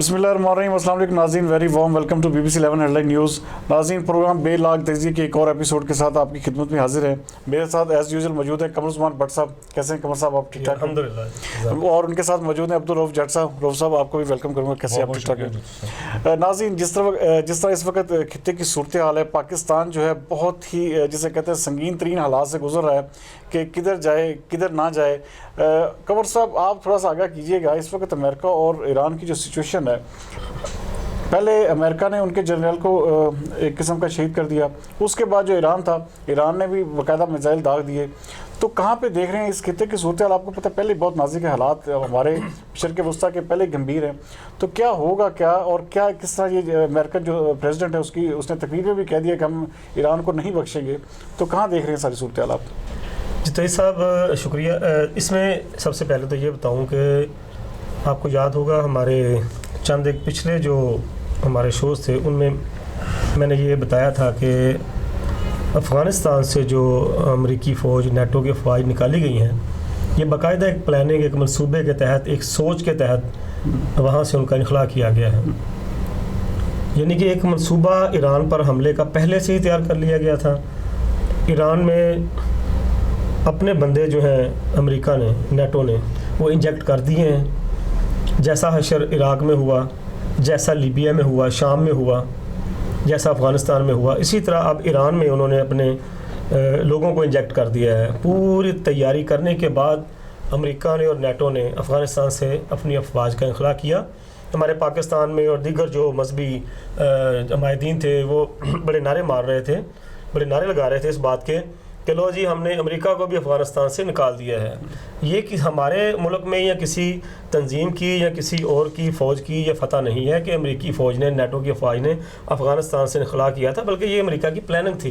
بسم اللہ الرحمن الرحیم. السلام علیکم ناظرین, very warm welcome to BBC 11 headline news. ناظرین, پروگرام بے لاگ تجزیے کے ایک اور ایپیسوڈ کے ساتھ آپ کی خدمت میں حاضر ہے. میرے ساتھ ایز یوزول موجود ہیں قمر عثمان بٹ صاحب. کیسے ہیں قمر صاحب, آپ ٹھیک ٹھاک؟ الحمدللہ. اور ان کے ساتھ موجود ہیں عبدالرؤف جٹ صاحب. رؤف صاحب, آپ کو بھی ویلکم کروں گا. کیسے آپ ٹھیک ٹھاک ہیں؟ ناظرین, جس طرح اس وقت خطے کی صورتحال ہے, پاکستان جو ہے بہت ہی جسے کہتے ہیں سنگین ترین حالات سے گزر رہا ہے کہ کدھر جائے کدھر نہ جائے. قمر صاحب, آپ تھوڑا سا آگاہ کیجیے گا. اس وقت امریکہ اور ایران کی جو سچویشن ہے, پہلے امریکہ نے ان کے جنرل کو ایک قسم کا شہید کر دیا. اس کے بعد جو ایران تھا, ایران نے بھی باقاعدہ میزائل داغ دیے. تو کہاں پہ دیکھ رہے ہیں اس خطے کی صورتحال؟ آپ کو پتہ پہلے بہت نازک حالات ہمارے شرق وسطیٰ کے پہلے گمبھیر ہیں. تو کیا ہوگا کیا, اور کیا کس طرح یہ امریکن جو پریزیڈنٹ ہے اس نے تقریر میں بھی کہہ دیا کہ ہم ایران کو نہیں بخشیں گے. تو کہاں دیکھ رہے ہیں ساری صورتحال آپ؟ جی طیب صاحب, شکریہ. اس میں سب سے پہلے تو یہ بتاؤں کہ آپ کو یاد ہوگا ہمارے چند ایک پچھلے جو ہمارے شوز تھے ان میں نے یہ بتایا تھا کہ افغانستان سے جو امریکی فوج, نیٹو کی افواج نکالی گئی ہیں, یہ باقاعدہ ایک پلاننگ, ایک منصوبے کے تحت, ایک سوچ کے تحت وہاں سے ان کا انخلاء کیا گیا ہے. یعنی کہ ایک منصوبہ ایران پر حملے کا پہلے سے ہی تیار کر لیا گیا تھا. ایران میں اپنے بندے جو ہیں امریکہ نے, نیٹو نے, وہ انجیکٹ کر دیے ہیں. جیسا حشر عراق میں ہوا, جیسا لیبیا میں ہوا, شام میں ہوا, جیسا افغانستان میں ہوا, اسی طرح اب ایران میں انہوں نے اپنے لوگوں کو انجیکٹ کر دیا ہے. پوری تیاری کرنے کے بعد امریکہ نے اور نیٹو نے افغانستان سے اپنی افواج کا انخلاء کیا. ہمارے پاکستان میں اور دیگر جو مذہبی عمائدین تھے وہ بڑے نعرے مار رہے تھے, بڑے نعرے لگا رہے تھے اس بات کے کہ لو جی ہم نے امریکہ کو بھی افغانستان سے نکال دیا ہے. یہ کہ ہمارے ملک میں یا کسی تنظیم کی یا کسی اور کی فوج کی یہ فتح نہیں ہے کہ امریکی فوج نے, نیٹو کی افواج نے افغانستان سے انخلاء کیا تھا, بلکہ یہ امریکہ کی پلاننگ تھی.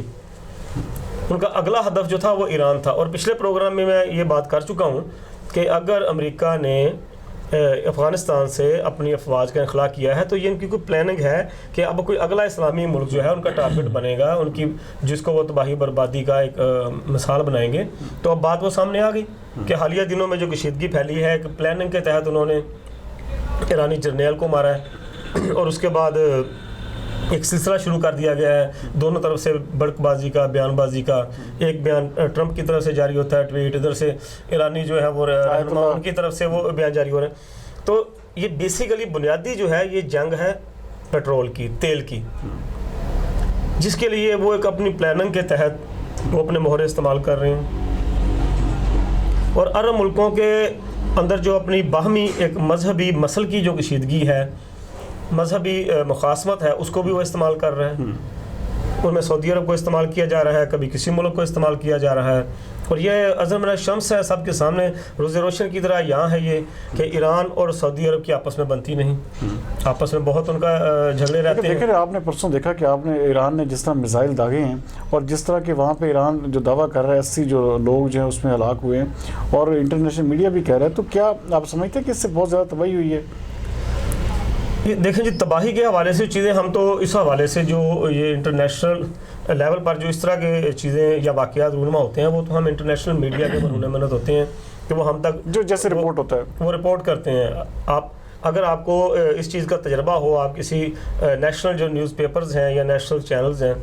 ان کا اگلا ہدف جو تھا وہ ایران تھا. اور پچھلے پروگرام میں یہ بات کر چکا ہوں کہ اگر امریکہ نے افغانستان سے اپنی افواج کا انخلاء کیا ہے تو یہ ان کی کوئی پلاننگ ہے کہ اب کوئی اگلا اسلامی ملک جو ہے ان کا ٹارگٹ بنے گا, ان کی جس کو وہ تباہی بربادی کا ایک مثال بنائیں گے. تو اب بات وہ سامنے آ گئی کہ حالیہ دنوں میں جو کشیدگی پھیلی ہے, کہ پلاننگ کے تحت انہوں نے ایرانی جرنیل کو مارا ہے, اور اس کے بعد ایک سلسلہ شروع کر دیا گیا ہے دونوں طرف سے بڑک بازی کا, بیان بازی کا. ایک بیان ٹرمپ کی طرف سے جاری ہوتا ہے ٹویٹ, ادھر سے ایرانی جو ہے وہ ان کی طرف سے وہ بیان جاری ہو رہے ہیں. تو یہ بیسیکلی بنیادی جو ہے یہ جنگ ہے پیٹرول کی, تیل کی, جس کے لیے وہ ایک اپنی پلاننگ کے تحت وہ اپنے مہرے استعمال کر رہے ہیں. اور عرب ملکوں کے اندر جو اپنی باہمی ایک مذہبی مسل کی جو کشیدگی ہے, مذہبی مخاصمت ہے, اس کو بھی وہ استعمال کر رہے ہیں. ان میں سعودی عرب کو استعمال کیا جا رہا ہے, کبھی کسی ملک کو استعمال کیا جا رہا ہے. اور یہ عظم من الشمس ہے, سب کے سامنے روز روشن کی طرح یہاں ہے یہ کہ ایران اور سعودی عرب کی آپس میں بنتی نہیں, آپس میں بہت ان کا جھگڑے رہتے ہیں. دیکھیں, آپ نے پرسوں دیکھا کہ آپ نے ایران نے جس طرح میزائل داغے ہیں, اور جس طرح کہ وہاں پہ ایران جو دعویٰ کر رہا ہے 80 جو لوگ جو ہیں اس میں ہلاک ہوئے ہیں, اور انٹرنیشنل میڈیا بھی کہہ رہا ہے. تو کیا آپ سمجھتے ہیں کہ اس سے بہت زیادہ تباہی ہوئی ہے؟ دیکھیں جی, تباہی کے حوالے سے چیزیں ہم تو اس حوالے سے جو یہ انٹرنیشنل لیول پر جو اس طرح کے چیزیں یا واقعات رونما ہوتے ہیں وہ تو ہم انٹرنیشنل میڈیا کے برہنہ منت ہوتے ہیں کہ وہ ہم تک جو جیسے رپورٹ ہوتا ہے وہ رپورٹ کرتے ہیں. اگر آپ کو اس چیز کا تجربہ ہو, آپ کسی نیشنل جو نیوز پیپرز ہیں یا نیشنل چینلز ہیں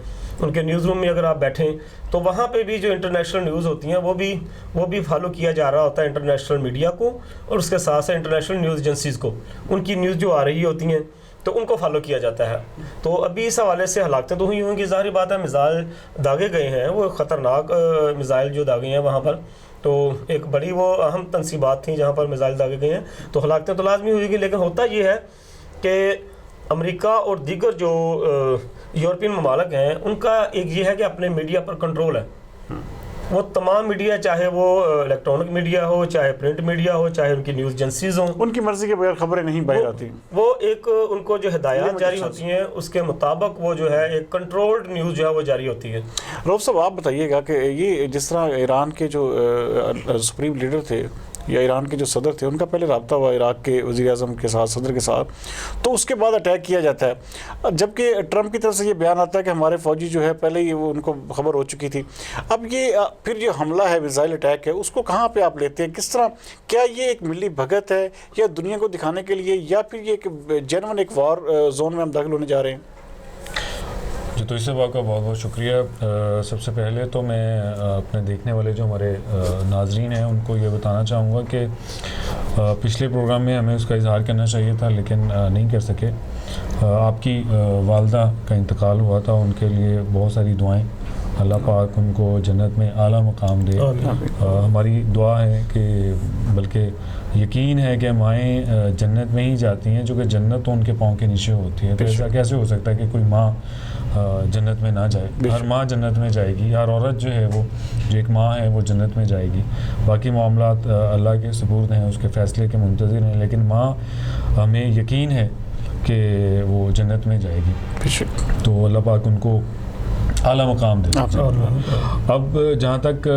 ان کے نیوز روم میں اگر آپ بیٹھیں تو وہاں پہ بھی جو انٹرنیشنل نیوز ہوتی ہیں وہ بھی فالو کیا جا رہا ہوتا ہے انٹرنیشنل میڈیا کو, اور اس کے ساتھ ساتھ انٹرنیشنل نیوز ایجنسیز کو. ان کی نیوز جو آ رہی ہوتی ہیں تو ان کو فالو کیا جاتا ہے. تو ابھی اس حوالے سے ہلاکتیں تو ہوئی ہوں گی, ظاہری بات ہے. میزائل داغے گئے ہیں, وہ خطرناک میزائل جو داغے ہیں وہاں پر, تو ایک بڑی وہ اہم تنصیبات تھیں جہاں پر میزائل داغے گئے ہیں, تو ہلاکتیں تو لازمی ہوئی گی. لیکن ہوتا یہ ہے کہ امریکہ اور دیگر جو یورپین ممالک ہیں ان کا ایک یہ ہے کہ اپنے میڈیا پر کنٹرول ہے. وہ تمام میڈیا, چاہے وہ الیکٹرانک میڈیا ہو, چاہے پرنٹ میڈیا ہو, چاہے ان کی نیوز ایجنسیز ہوں, ان کی مرضی کے بغیر خبریں نہیں باہر آتی. وہ ایک ان کو جو ہدایات جاری ہوتی ہیں اس کے مطابق وہ جو ہے ایک کنٹرولڈ نیوز جو ہے وہ جاری ہوتی ہے. رؤف صاحب, آپ بتائیے گا کہ یہ جس طرح ایران کے جو سپریم لیڈر تھے یا ایران کے جو صدر تھے ان کا پہلے رابطہ ہوا عراق کے وزیر اعظم کے ساتھ, صدر کے ساتھ, تو اس کے بعد اٹیک کیا جاتا ہے, جبکہ ٹرمپ کی طرف سے یہ بیان آتا ہے کہ ہمارے فوجی جو ہے پہلے ہی وہ ان کو خبر ہو چکی تھی. اب یہ پھر جو حملہ ہے, میزائل اٹیک ہے, اس کو کہاں پہ آپ لیتے ہیں, کس طرح, کیا یہ ایک ملی بھگت ہے یا دنیا کو دکھانے کے لیے, یا پھر یہ ایک جینون ایک وار زون میں ہم داخل ہونے جا رہے ہیں؟ جی تو اس سے آپ کا بہت بہت شکریہ. سب سے پہلے تو میں اپنے دیکھنے والے جو ہمارے ناظرین ہیں ان کو یہ بتانا چاہوں گا کہ پچھلے پروگرام میں ہمیں اس کا اظہار کرنا چاہیے تھا لیکن نہیں کر سکے. آپ کی والدہ کا انتقال ہوا تھا, ان کے لیے بہت ساری دعائیں, اللہ پاک ان کو جنت میں اعلیٰ مقام دے. ہماری دعا ہے کہ بلکہ یقین ہے کہ مائیں جنت میں ہی جاتی ہیں, جو کہ جنت تو ان کے پاؤں کے نیچے ہوتی ہے. تو ایسا کیسے ہو سکتا ہے کہ کوئی ماں جنت میں نہ جائے؟ ہر ماں جنت میں جائے گی, ہر عورت جو ہے وہ جو ایک ماں ہے وہ جنت میں جائے گی. باقی معاملات اللہ کے سپرد ہیں, اس کے فیصلے کے منتظر ہیں, لیکن ماں ہمیں یقین ہے کہ وہ جنت میں جائے گی. تو اللہ پاک ان کو اعلیٰ مقام دے. اب جہاں تک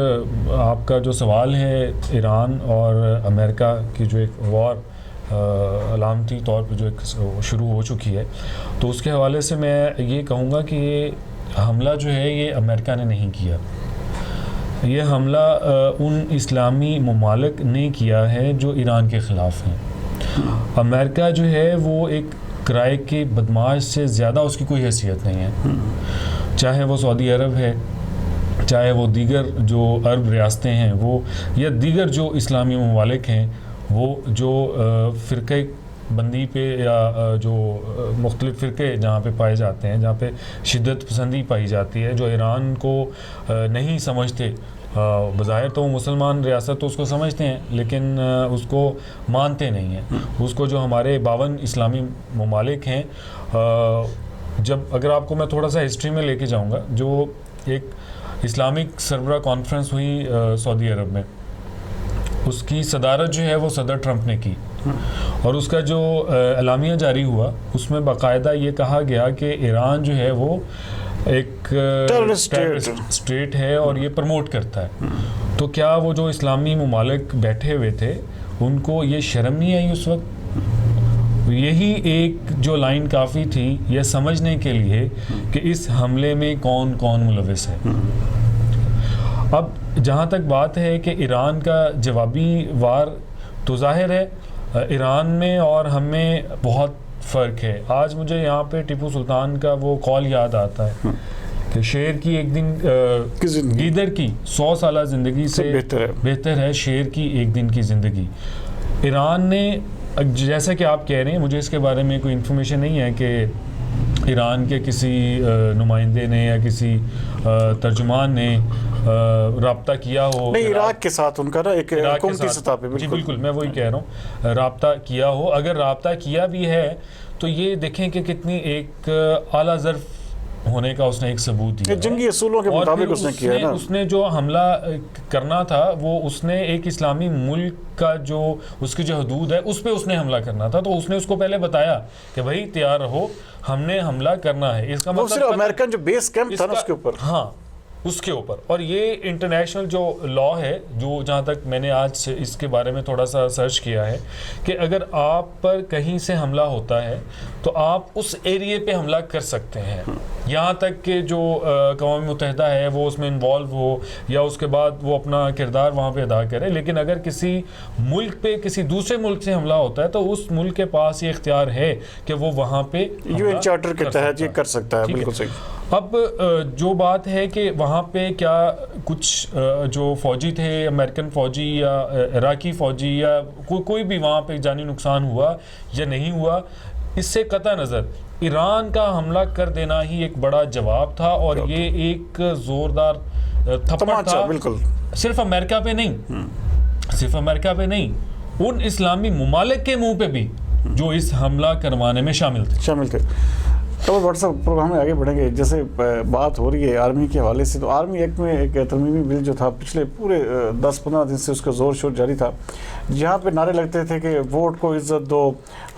آپ کا جو سوال ہے ایران اور امریکہ کی جو ایک وار علامتی طور پہ جو ایک شروع ہو چکی ہے, تو اس کے حوالے سے میں یہ کہوں گا کہ یہ حملہ جو ہے یہ امریکہ نے نہیں کیا. یہ حملہ ان اسلامی ممالک نے کیا ہے جو ایران کے خلاف ہیں. امریکہ جو ہے وہ ایک کرائے کے بدماش سے زیادہ اس کی کوئی حیثیت نہیں ہے, چاہے وہ سعودی عرب ہے, چاہے وہ دیگر جو عرب ریاستیں ہیں وہ, یا دیگر جو اسلامی ممالک ہیں وہ جو فرقہ بندی پہ یا جو مختلف فرقے جہاں پہ پائے جاتے ہیں, جہاں پہ شدت پسندی پائی جاتی ہے, جو ایران کو نہیں سمجھتے. بظاہر تو وہ مسلمان ریاست تو اس کو سمجھتے ہیں لیکن اس کو مانتے نہیں ہیں. اس کو جو ہمارے 52 اسلامی ممالک ہیں, جب اگر آپ کو میں تھوڑا سا ہسٹری میں لے کے جاؤں گا, جو ایک اسلامک سربراہ کانفرنس ہوئی سعودی عرب میں, اس کی صدارت جو ہے وہ صدر ٹرمپ نے کی, اور اس کا جو اعلامیہ جاری ہوا اس میں باقاعدہ یہ کہا گیا کہ ایران جو ہے وہ ایک اسٹیٹ ہے اور یہ پروموٹ کرتا ہے. تو کیا وہ جو اسلامی ممالک بیٹھے ہوئے تھے ان کو یہ شرم نہیں آئی اس وقت؟ یہی ایک جو لائن کافی تھی یہ سمجھنے کے لیے کہ اس حملے میں کون کون ملوث ہے. اب جہاں تک بات ہے کہ ایران کا جوابی وار, تو ظاہر ہے ایران میں اور ہم میں بہت فرق ہے. آج مجھے یہاں پہ ٹیپو سلطان کا وہ قول یاد آتا ہے کہ شیر کی ایک دن گیدڑ کی 100 سالہ زندگی سے بہتر ہے شیر کی ایک دن کی زندگی. ایران نے, جیسا کہ آپ کہہ رہے ہیں, مجھے اس کے بارے میں کوئی انفارمیشن نہیں ہے کہ ایران کے کسی نمائندے نے یا کسی ترجمان نے رابطہ کیا ہو. نہیں, عراق کے ساتھ ان کا نا ایک حکومتی سطح پہ. جی بالکل, میں وہی کہہ رہا ہوں, رابطہ کیا ہو. اگر رابطہ کیا بھی ہے تو یہ دیکھیں کہ کتنی ایک اعلیٰ ظرف ہونے کا اس نے ایک ثبوت دیا. جنگی اصولوں کے مطابق اس نے کیا ہے نا. اس نے جو حملہ کرنا تھا وہ اس نے ایک اسلامی ملک کا جو اس کی جو حدود ہے اس پہ اس نے حملہ کرنا تھا, تو اس نے اس کو پہلے بتایا کہ بھائی تیار رہو, ہم نے حملہ کرنا ہے. اس کا مطلب امریکن جو بیس کیمپ تھا نا اس کے اوپر, ہاں اس کے اوپر. اور یہ انٹرنیشنل جو لا ہے, جو جہاں تک میں نے آج اس کے بارے میں تھوڑا سا سرچ کیا ہے, کہ اگر آپ پر کہیں سے حملہ ہوتا ہے تو آپ اس ایریے پہ حملہ کر سکتے ہیں, یہاں تک کہ جو اقوام متحدہ ہے وہ اس میں انوالو ہو یا اس کے بعد وہ اپنا کردار وہاں پہ ادا کرے. لیکن اگر کسی ملک پہ کسی دوسرے ملک سے حملہ ہوتا ہے تو اس ملک کے پاس یہ اختیار ہے کہ وہ وہاں پہ UN چارٹر کے تحت یہ کر سکتا ہے. بالکل صحیح. اب جو بات ہے کہ وہاں پہ کیا کچھ جو فوجی تھے, امریکن فوجی یا عراقی فوجی یا کوئی بھی وہاں پہ جانی نقصان ہوا یا نہیں ہوا, اس سے قطع نظر ایران کا حملہ کر دینا ہی ایک بڑا جواب تھا. اور یہ ایک زوردار تھپڑ تھا, بالکل صرف امریکہ پہ نہیں, صرف امریکہ پہ نہیں, ان اسلامی ممالک کے منہ پہ بھی جو اس حملہ کروانے میں شامل تھے. تو ڈاکٹر صاحب پروگرام میں آگے بڑھیں گے. جیسے بات ہو رہی ہے آرمی کے حوالے سے, تو آرمی ایکٹ میں ایک ترمیمی بل جو تھا پچھلے پورے 10-15 دن سے اس کا زور شور جاری تھا, جہاں پہ نعرے لگتے تھے کہ ووٹ کو عزت دو,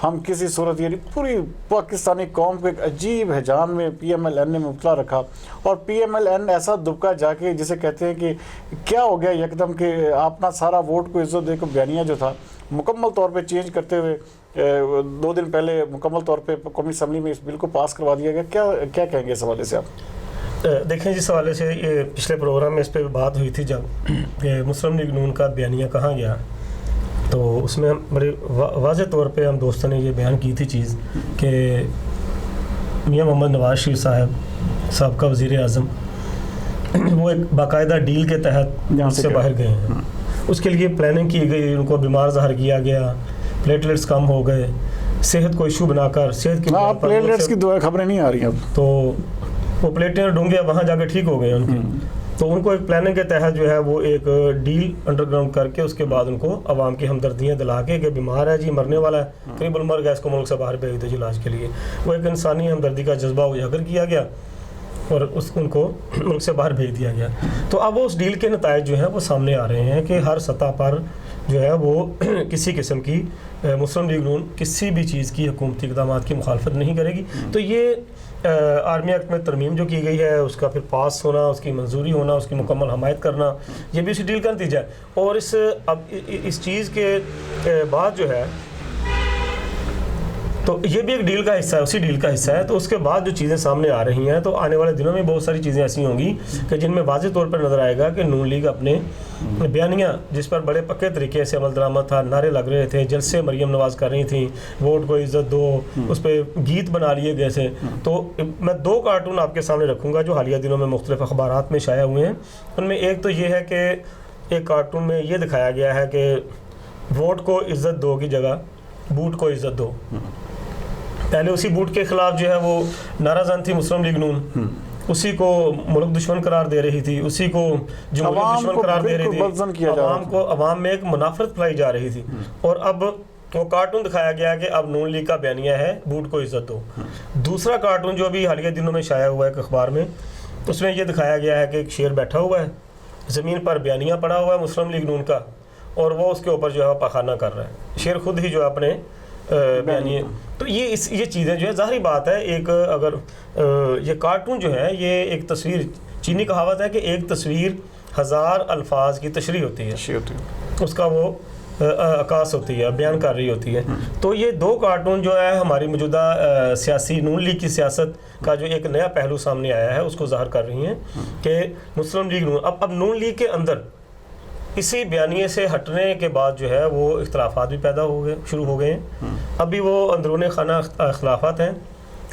ہم کسی صورت, یعنی پوری پاکستانی قوم کو ایک عجیب ہیجان میں پی ایم ایل این نے مبتلا رکھا. اور پی ایم ایل این ایسا دبکا جا کے جسے کہتے ہیں کہ کیا ہو گیا یکدم کہ اپنا سارا ووٹ کو عزت دے کو بیانیہ جو تھا مکمل طور پہ چینج کرتے ہوئے 2 دن پہلے مکمل طور پہ قومی اسمبلی میں اس بل کو پاس کروا دیا گیا. کیا کہیں گے اس حوالے سے آپ؟ دیکھیں جس حوالے سے یہ پچھلے پروگرام میں اس پہ بات ہوئی تھی جب کہ مسلم لیگ نون کا بیانیہ کہاں گیا, تو اس میں بڑے واضح طور پہ ہم دوستوں نے یہ بیان کی تھی چیز کہ میاں محمد نواز شریف صاحب سابقہ وزیر اعظم وہ ایک باقاعدہ ڈیل کے تحت ملک سے باہر گئے ہیں. اس کے لیے پلاننگ کی گئی, ان کو بیمار ظاہر کیا گیا, پلیٹلیٹس کم ہو گئے, صحت کو ایشو بنا کر صحت کی پلیٹلیٹس کی خبریں نہیں آ رہی اب, تو وہ پلیٹیں ڈونگے وہاں جا کے ٹھیک ہو گئے ان کے. تو ان کو ایک پلاننگ کے تحت جو ہے وہ ایک ڈیل انڈر گراؤنڈ کر کے اس کے بعد ان کو عوام کی ہمدردیاں دلا کے کہ بیمار ہے جی, مرنے والا ہے, قریب المر گیا, اس کو ملک سے باہر بھیج دو جی علاج کے لیے. وہ ایک انسانی ہمدردی کا جذبہ اجاگر کیا گیا اور ان کو ملک سے باہر بھیج دیا گیا. تو اب اس ڈیل کے نتائج جو ہیں وہ سامنے آ رہے ہیں کہ ہر سطح پر جو ہے وہ کسی قسم کی مسلم لیگ نون کسی بھی چیز کی حکومتی اقدامات کی مخالفت نہیں کرے گی. تو یہ آرمی ایکٹ میں ترمیم جو کی گئی ہے اس کا پھر پاس ہونا, اس کی منظوری ہونا, اس کی مکمل حمایت کرنا, یہ بھی اسی ڈیل کا نتیجہ ہے. اور اس چیز کے بعد جو ہے تو یہ بھی ایک ڈیل کا حصہ ہے, اسی ڈیل کا حصہ ہے. تو اس کے بعد جو چیزیں سامنے آ رہی ہیں تو آنے والے دنوں میں بہت ساری چیزیں ایسی ہوں گی کہ جن میں واضح طور پر نظر آئے گا کہ نون لیگ اپنے بیانیہ جس پر بڑے پکے طریقے سے عمل درآمد تھا, نعرے لگ رہے تھے, جلسے مریم نواز کر رہی تھیں, ووٹ کو عزت دو, اس پہ گیت بنا لیے گئے تھے. تو میں 2 کارٹون آپ کے سامنے رکھوں گا جو حالیہ دنوں میں مختلف اخبارات میں شائع ہوئے ہیں. ان میں ایک تو یہ ہے کہ ایک کارٹون میں یہ دکھایا گیا ہے کہ ووٹ کو عزت دو کی جگہ بوٹ کو عزت دو. پہلے اسی بوٹ کے خلاف جو ہے وہ نعرہ زن تھی مسلم لیگ نون, اسی کو ملک دشمن قرار دے رہی تھی, اسی کو جمہوریت دشمن قرار دے رہی تھی, عوام میں ایک منافرت پھیلائی جا رہی تھی. اور اب وہ کارٹون دکھایا گیا کہ اب نون لیگ کا بیانیہ ہے بوٹ کو عزت دو. دوسرا کارٹون جو ابھی حالیہ دنوں میں شائع ہوا ہے ایک اخبار میں, اس میں یہ دکھایا گیا ہے کہ ایک شیر بیٹھا ہوا ہے, زمین پر بیانیہ پڑا ہوا ہے مسلم لیگ نون کا, اور وہ اس کے اوپر جو ہے پخانہ کر رہا ہے. شیر خود ہی جو ہے اپنے بیانیہ. تو یہ چیزیں جو ہے ظاہری بات ہے, ایک اگر یہ کارٹون جو ہے یہ ایک تصویر, چینی کہاوت ہے کہ ایک تصویر 1000 الفاظ کی تشریح ہوتی ہے, اس کا وہ عکاس ہوتی ہے, بیان کر رہی ہوتی ہے. تو یہ 2 کارٹون جو ہے ہماری موجودہ سیاسی نون لیگ کی سیاست کا جو ایک نیا پہلو سامنے آیا ہے اس کو ظاہر کر رہی ہیں کہ مسلم لیگ نون اب نون لیگ کے اندر اسی بیانیے سے ہٹنے کے بعد جو ہے وہ اختلافات بھی پیدا شروع ہو گئے ہیں. ابھی وہ اندرون خانہ اختلافات ہیں,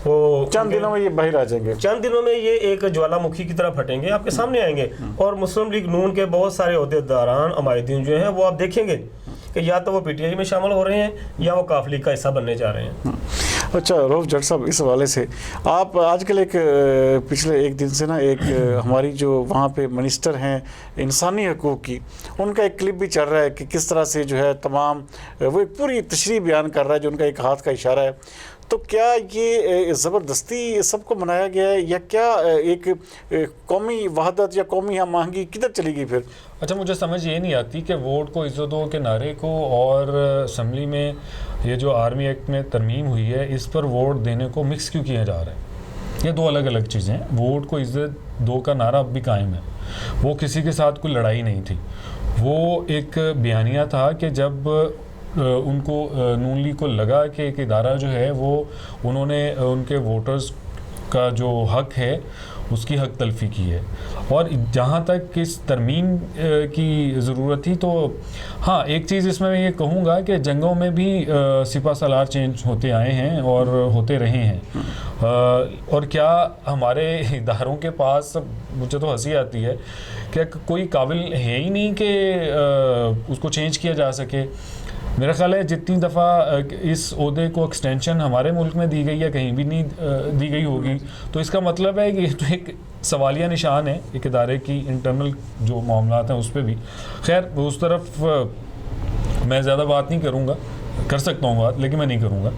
وہ چند دنوں میں یہ باہر آ جائیں گے, چند دنوں میں یہ ایک جوالا مکھی کی طرف ہٹیں گے, آپ کے سامنے آئیں گے. اور مسلم لیگ نون کے بہت سارے عہدیداران عمائدین جو ہیں وہ آپ دیکھیں گے کہ یا تو وہ پی ٹی آئی میں شامل ہو رہے ہیں یا وہ قافلی کا حصہ بننے جا رہے ہیں. اچھا رؤف جٹ صاحب, اس حوالے سے آپ آج کل ایک پچھلے 1 دن سے نا ایک ہماری جو وہاں پہ منسٹر ہیں انسانی حقوق کی, ان کا ایک کلپ بھی چل رہا ہے کہ کس طرح سے جو ہے تمام وہ ایک پوری تشریح بیان کر رہا ہے جو ان کا ایک ہاتھ کا اشارہ ہے. تو کیا یہ زبردستی سب کو منایا گیا ہے یا کیا ایک قومی وحدت یا قومی ہم آہنگی کدھر چلی گئی پھر؟ اچھا, مجھے سمجھ یہ نہیں آتی کہ ووٹ کو عزت دو کے نعرے کو اور اسمبلی میں یہ جو آرمی ایکٹ میں ترمیم ہوئی ہے اس پر ووٹ دینے کو مکس کیوں کیا جا رہا ہے. یہ 2 الگ الگ چیزیں ہیں. ووٹ کو عزت دو کا نعرہ اب بھی قائم ہے, وہ کسی کے ساتھ کوئی لڑائی نہیں تھی, وہ ایک بیانیہ تھا کہ جب ان کو نون لیگ کو لگا کہ ایک ادارہ جو ہے وہ انہوں نے ان کے ووٹرز کا جو حق ہے اس کی حق تلفی کی ہے. اور جہاں تک اس ترمیم کی ضرورت تھی تو ہاں ایک چیز اس میں یہ کہوں گا کہ جنگوں میں بھی سپہ سالار چینج ہوتے آئے ہیں اور ہوتے رہے ہیں, اور کیا ہمارے اداروں کے پاس, مجھے تو ہنسی آتی ہے کہ کوئی قابل ہے ہی نہیں کہ اس کو چینج کیا جا سکے. میرا خیال ہے جتنی دفعہ اس عہدے کو ایکسٹینشن ہمارے ملک میں دی گئی یا کہیں بھی نہیں دی گئی ہوگی, تو اس کا مطلب ہے کہ یہ تو ایک سوالیہ نشان ہے ایک ادارے کی انٹرنل جو معاملات ہیں اس پہ بھی. خیر اس طرف میں زیادہ بات نہیں کروں گا, कर सकता हूँ बात, लेकिन मैं नहीं करूँगा।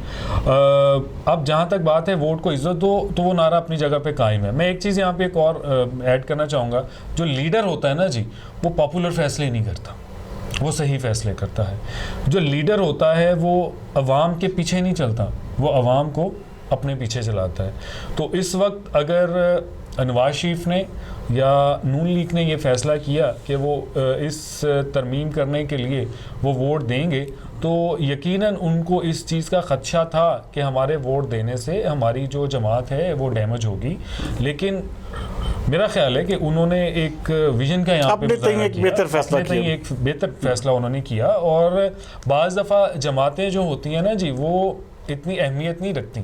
अब जहाँ तक बात है वोट को इज्जत दो, तो वो नारा अपनी जगह पे कायम है। मैं एक चीज़ यहाँ पे एक और ऐड करना चाहूँगा, जो लीडर होता है ना जी, वो पॉपुलर फैसले नहीं करता, वो सही फैसले करता है। जो लीडर होता है वो अवाम के पीछे नहीं चलता, वो अवाम को अपने पीछे चलाता है। तो इस वक्त अगर नवाज शरीफ ने या नून लीग ने ये फ़ैसला किया कि वो इस तरमीम करने के लिए वो वोट देंगे, तो यकीनन उनको इस चीज़ का ख़दशा था कि हमारे वोट देने से हमारी जो जमात है वो डैमेज होगी। लेकिन मेरा ख्याल है कि उन्होंने एक विजन का यहाँ पे एक बेहतर फैसला किया, एक बेहतर फैसला उन्होंने किया। और बाज़ दफ़ा जमातें जो होती हैं ना जी, वो इतनी अहमियत नहीं रखती,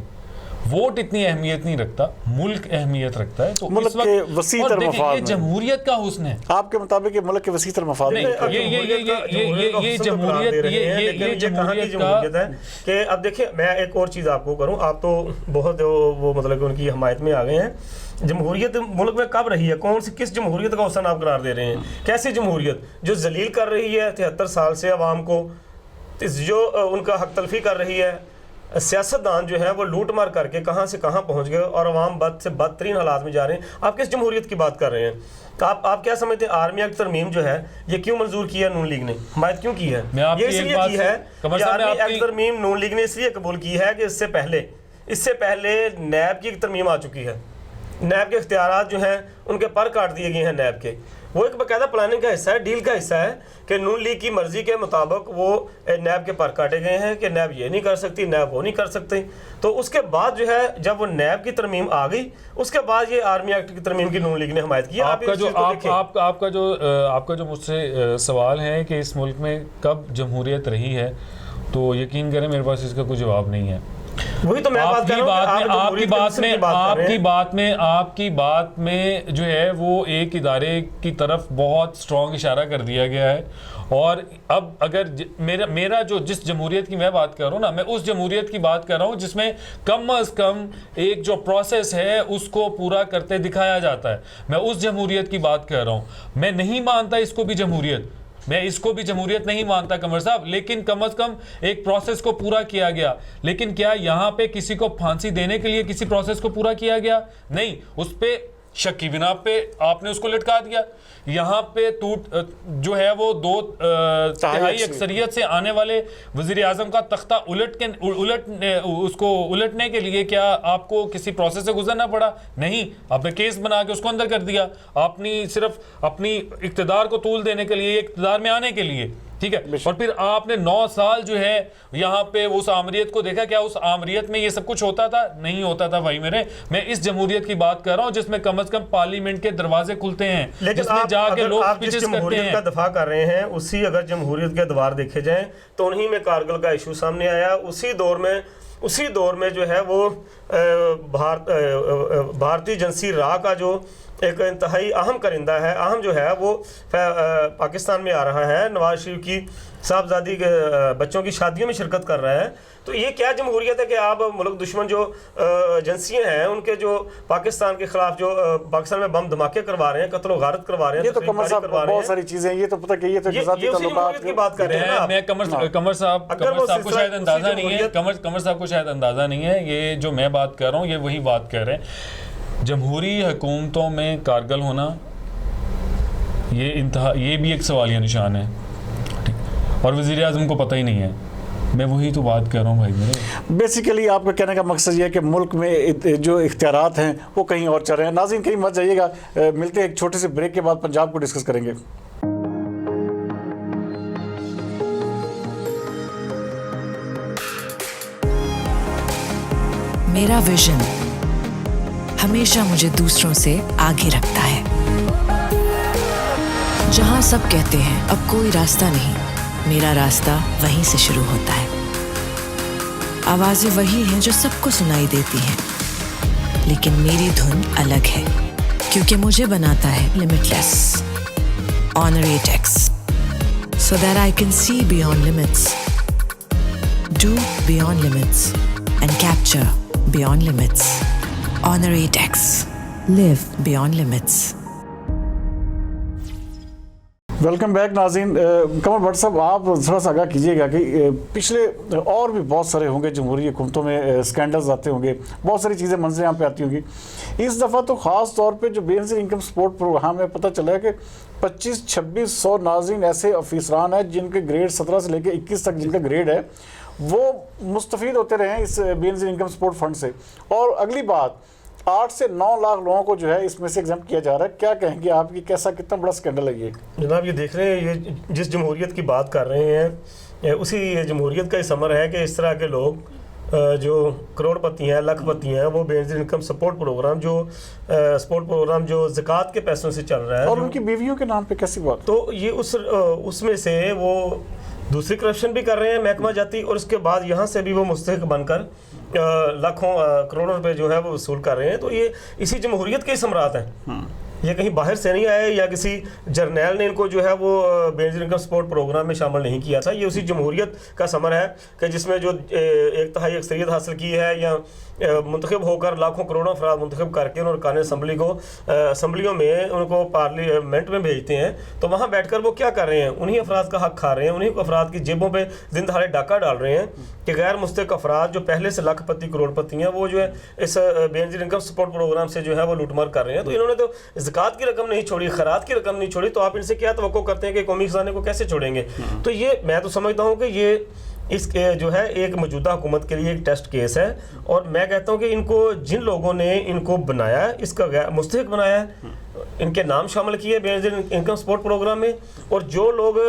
वोट इतनी अहमियत नहीं रखता, मुल्क अहमियत रखता है। तो मुल्क के वसी तर मफाद, ये जमहूरियत का हुस्न है आपके मुताबिक, ये मुल्क के वसी तर मफाद ये जमहूरियत का है कि अब देखिए मैं एक और चीज़ आपको करूं, आप तो बहुत वो मतलब कि उनकी हमायत में आ गए हैं। जमहूरियत मुल्क में कब रही है, कौन सी किस जमहूरियत का हुस्न आप करार दे रहे हैं? कैसी जमहूरियत जो जलील कर रही है 73 साल से अवाम को, जो उनका हक तलफी कर रही है, सियासतदान जो है वो लूट मार करके कहाँ से कहाँ पहुँच गए और अवाम बद से बदतरीन हालात में जा रहे हैं। आप किस जमहूरियत की बात कर रहे हैं? आप क्या समझते हैं आर्मी एक्ट तरमीम जो है ये क्यों मंजूर किया नून लीग ने, हमायत क्यों की है? ये इसलिए की है कि आर्मी एक्ट तरमीम नून लीग ने इसलिए कबूल की है कि इससे पहले नैब की एक तरमीम आ चुकी है। नैब के इख्तियारात जो हैं उनके पर काट दिए गए हैं नैब के। वो एक बाकायदा प्लानिंग का हिस्सा है, डील का हिस्सा है कि नून लीग की मर्जी के मुताबिक वो नैब के पर काटे गए हैं कि नैब ये नहीं कर सकती, नैब वो नहीं कर सकती। तो उसके बाद जो है जब वो नैब की तरमीम आ गई, उसके बाद ये आर्मी एक्ट की तरमीम की नून लीग ने हमायत की। आपका जो मुझसे सवाल है कि इस मुल्क में कब जमहूरियत रही है, तो यकीन करें मेरे पास इसका कोई जवाब नहीं है। वही तो मैं बात कर रहा हूं। आपकी बात में जो है वो एक इदारे की तरफ बहुत स्ट्रॉन्ग इशारा कर दिया गया है। और अब अगर मेरा जो जिस जमहूरियत की मैं बात कर रहा हूँ ना, मैं उस जमहूरियत की बात कर रहा हूँ जिसमें कम अज़ कम एक जो प्रोसेस है उसको पूरा करते दिखाया जाता है। मैं उस जमहूरियत की बात कर रहा हूँ। मैं नहीं मानता इसको भी जमहूरियत, मैं इसको भी जमहूरियत नहीं मानता कमर साहब, लेकिन कम अज़ कम एक प्रोसेस को पूरा किया गया। लेकिन क्या यहाँ पे किसी को फांसी देने के लिए किसी प्रोसेस को पूरा किया गया? नहीं, उस पे शक की बिना पे आपने उसको लटका दिया। यहाँ पे जो है वो 2 तिहाई अक्सरियत से आने वाले वज़ीर आज़म का तख्ता उलटने के लिए क्या आपको किसी प्रोसेस से गुजरना पड़ा? नहीं, आपने केस बना के उसको अंदर कर दिया। आपने सिर्फ अपनी इक़्तिदार को तूल देने के लिए, इक़्तिदार में आने के लिए, ठीक है। और फिर आपने 9 साल जो है यहाँ पे उस आमरीत को देखा। क्या उस आमरीत में ये सब कुछ होता था? नहीं होता था भाई मेरे। मैं इस जमहूरियत की बात कर रहा हूँ जिसमें कम से कम पार्लियामेंट के दरवाजे खुलते हैं, जिसमें जाके लोग स्पीचेस करते हैं। का दफा कर रहे हैं, उसी अगर जमहूरियत के द्वार देखे जाएं तो उन्हीं में कारगिल का इशू सामने आया। उसी दौर में जो है वो भारतीय एजेंसी राह का जो एक इंतहाई अहम करिंदा है, अहम जो है वो पाकिस्तान में आ रहा है, नवाज शरीफ की साहबजादी के बच्चों की शादियों में शिरकत कर रहा है। तो ये क्या जमहूरियत है कि आप मुल्क दुश्मन जो एजेंसियां हैं उनके जो पाकिस्तान के खिलाफ जो पाकिस्तान में बम धमाके करवा रहे हैं, कत्ल व गारत करवा रहे हैं, ये तो कमर साहब बहुत सारी चीजें, ये तो पता कि ये तो ज़ाती ताल्लुकात की बात कर रहे हैं ना। मैं कमर साहब को शायद अंदाजा नहीं है, कमर साहब को शायद अंदाजा नहीं है, ये जो मैं बात कर रहा हूँ ये वही बात कर रहे हैं। जमहूरी हुकूमतों में कारगिल होना ये भी एक सवालिया निशान है, और वज़ीर आज़म को पता ही नहीं है। मैं वही तो बात कर रहा हूँ भाई मेरे। बेसिकली आपका कहने का मकसद ये है कि मुल्क में जो इख्तियारात हैं वो कहीं और चल रहे हैं। नाज़रीन कहीं मत जाइएगा, मिलते हैं एक छोटे से ब्रेक के बाद, पंजाब को डिस्कस करेंगे। मेरा विजन हमेशा मुझे दूसरों से आगे रखता है। जहां सब कहते हैं अब कोई रास्ता नहीं, मेरा रास्ता वहीं से शुरू होता है। आवाजें वही हैं जो सबको सुनाई देती हैं, लेकिन मेरी धुन अलग है, क्योंकि मुझे बनाता है लिमिटलेस ऑनर एटेक्स, so that I can see beyond limits, do beyond limits and capture beyond limits. Honor 8X. Live beyond limits. Welcome back नाज़रीन। कमर भट्ट साहब, आप थोड़ा सा आगाह कीजिएगा कि पिछले और भी बहुत सारे होंगे जमहूरी हुकूमतों में स्कैंडल्स आते होंगे, बहुत सारी चीज़ें मंजरें यहाँ पे आती होंगी। इस दफ़ा तो ख़ास तौर पे जो बेनज़ीर इनकम सपोर्ट प्रोग्राम में पता चला है कि 25-2600 नाज़रीन ऐसे अफीसरान हैं जिनके ग्रेड 17 से लेकर 21 तक जिनका ग्रेड है वो मुस्तफ़ीद होते रहे हैं इस बेनज़ीर इनकम सपोर्ट फंड से। और अगली बात, 8 से 9 लाख लोगों को जो है इसमें से एग्जाम किया जा रहा है। क्या कहेंगे आपकी, कैसा कितना बड़ा स्कैंडल है ये? जनाब, ये देख रहे हैं, ये जिस जमहूरियत की बात कर रहे हैं उसी जमहूरियत का ही समर है कि इस तरह के लोग जो करोड़पति हैं, लखपति हैं, वो बेनज़ीर इनकम सपोर्ट प्रोग्राम जो ज़कात के पैसों से चल रहा है और उनकी बीवियों के नाम पे कैसी बात? तो ये उसमें से वो दूसरी करप्शन भी कर रहे हैं महकमा जाती, और उसके बाद यहाँ से भी वो मुस्तहिक बनकर लाखों करोड़ों रुपए जो है वो वसूल कर रहे हैं। तो ये इसी जमहूरियत के समरात हैं, ये कहीं बाहर से नहीं आए या किसी जर्नैल ने इनको जो है वो बेनज़ीर इनकम सपोर्ट प्रोग्राम में शामिल नहीं किया था। ये उसी जमहूरियत का समर है कि जिसमें जो 1/3 अक्सरियत हासिल की है या मुंतखब होकर लाखों करोड़ों अफराद मुंतखब करके उन्होंने कानून असम्बलियों में उनको पार्लियामेंट में भेजते हैं, तो वहाँ बैठकर वो क्या कर रहे हैं? उन्हीं अफराद का हक खा रहे हैं, उन्हीं अफराद की जेबों पे दिन दहाड़े डाका डाल रहे हैं कि गैर मुस्तहिक अफराद जो पहले से लखपति करोड़पति हैं वो जो है इस बेनज़ीर इनकम सपोर्ट प्रोग्राम से जो है वो लूटमार कर रहे हैं। तो इन्होंने तो ज़कात की रकम नहीं छोड़ी, खैरात की रकम नहीं छोड़ी, तो आप इनसे क्या तवक्को करते हैं कि कौमी खजाने को कैसे छोड़ेंगे? तो ये मैं तो समझता हूँ कि ये इसके जो है एक मौजूदा हुकूमत के लिए एक टेस्ट केस है। और मैं कहता हूँ कि इनको जिन लोगों ने इनको बनाया है, इसका मुस्तहिक बनाया है, इनके नाम शामिल किए बेनज़ीर इनकम सपोर्ट प्रोग्राम में, और जो लोग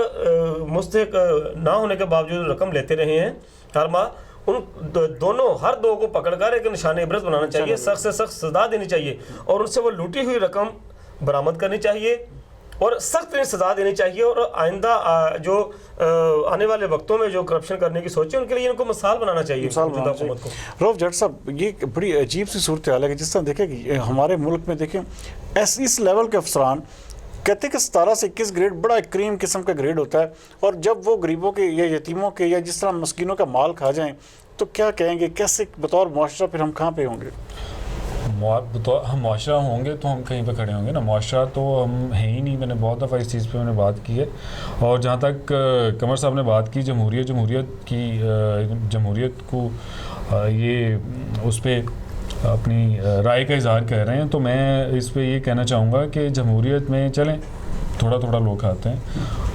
मुस्तहिक ना होने के बावजूद रकम लेते रहे हैं हर माह, उन दोनों हर दो को पकड़कर एक निशान इबरत बनाना चाहिए, सख्त से सख्त सजा देनी चाहिए, और उनसे वो लूटी हुई रकम बरामद करनी चाहिए और सख्त सजा देनी चाहिए। और आइंदा जो आने वाले वक्तों में जो करप्शन करने की सोचे उनके लिए इनको मिसाल बनाना चाहिए हुकूमत को। रऊफ जट साहब, ये बड़ी अजीब सी सूरत हाल है कि जिस तरह देखें कि हमारे मुल्क में देखें इस लेवल के अफसरान कहते हैं कि 17 से 21 ग्रेड बड़ा क्रीम किस्म का ग्रेड होता है, और जब वो गरीबों के या यतीमों के या जिस तरह मस्कीनों का माल खा जाएं तो क्या कहेंगे? कैसे बतौर मुआशरा फिर हम कहाँ पे होंगे? हम मुआशरा होंगे तो हम कहीं पे खड़े होंगे ना, मुआशरा तो हम है ही नहीं। मैंने बहुत दफ़ा इस चीज़ पे मैंने बात की है। और जहाँ तक कमर साहब ने बात की जमहूरियत को ये उस पर अपनी राय का इजहार कर रहे हैं, तो मैं इस पे ये कहना चाहूँगा कि जमहूरियत में चलें, थोड़ा थोड़ा लोग खाते हैं।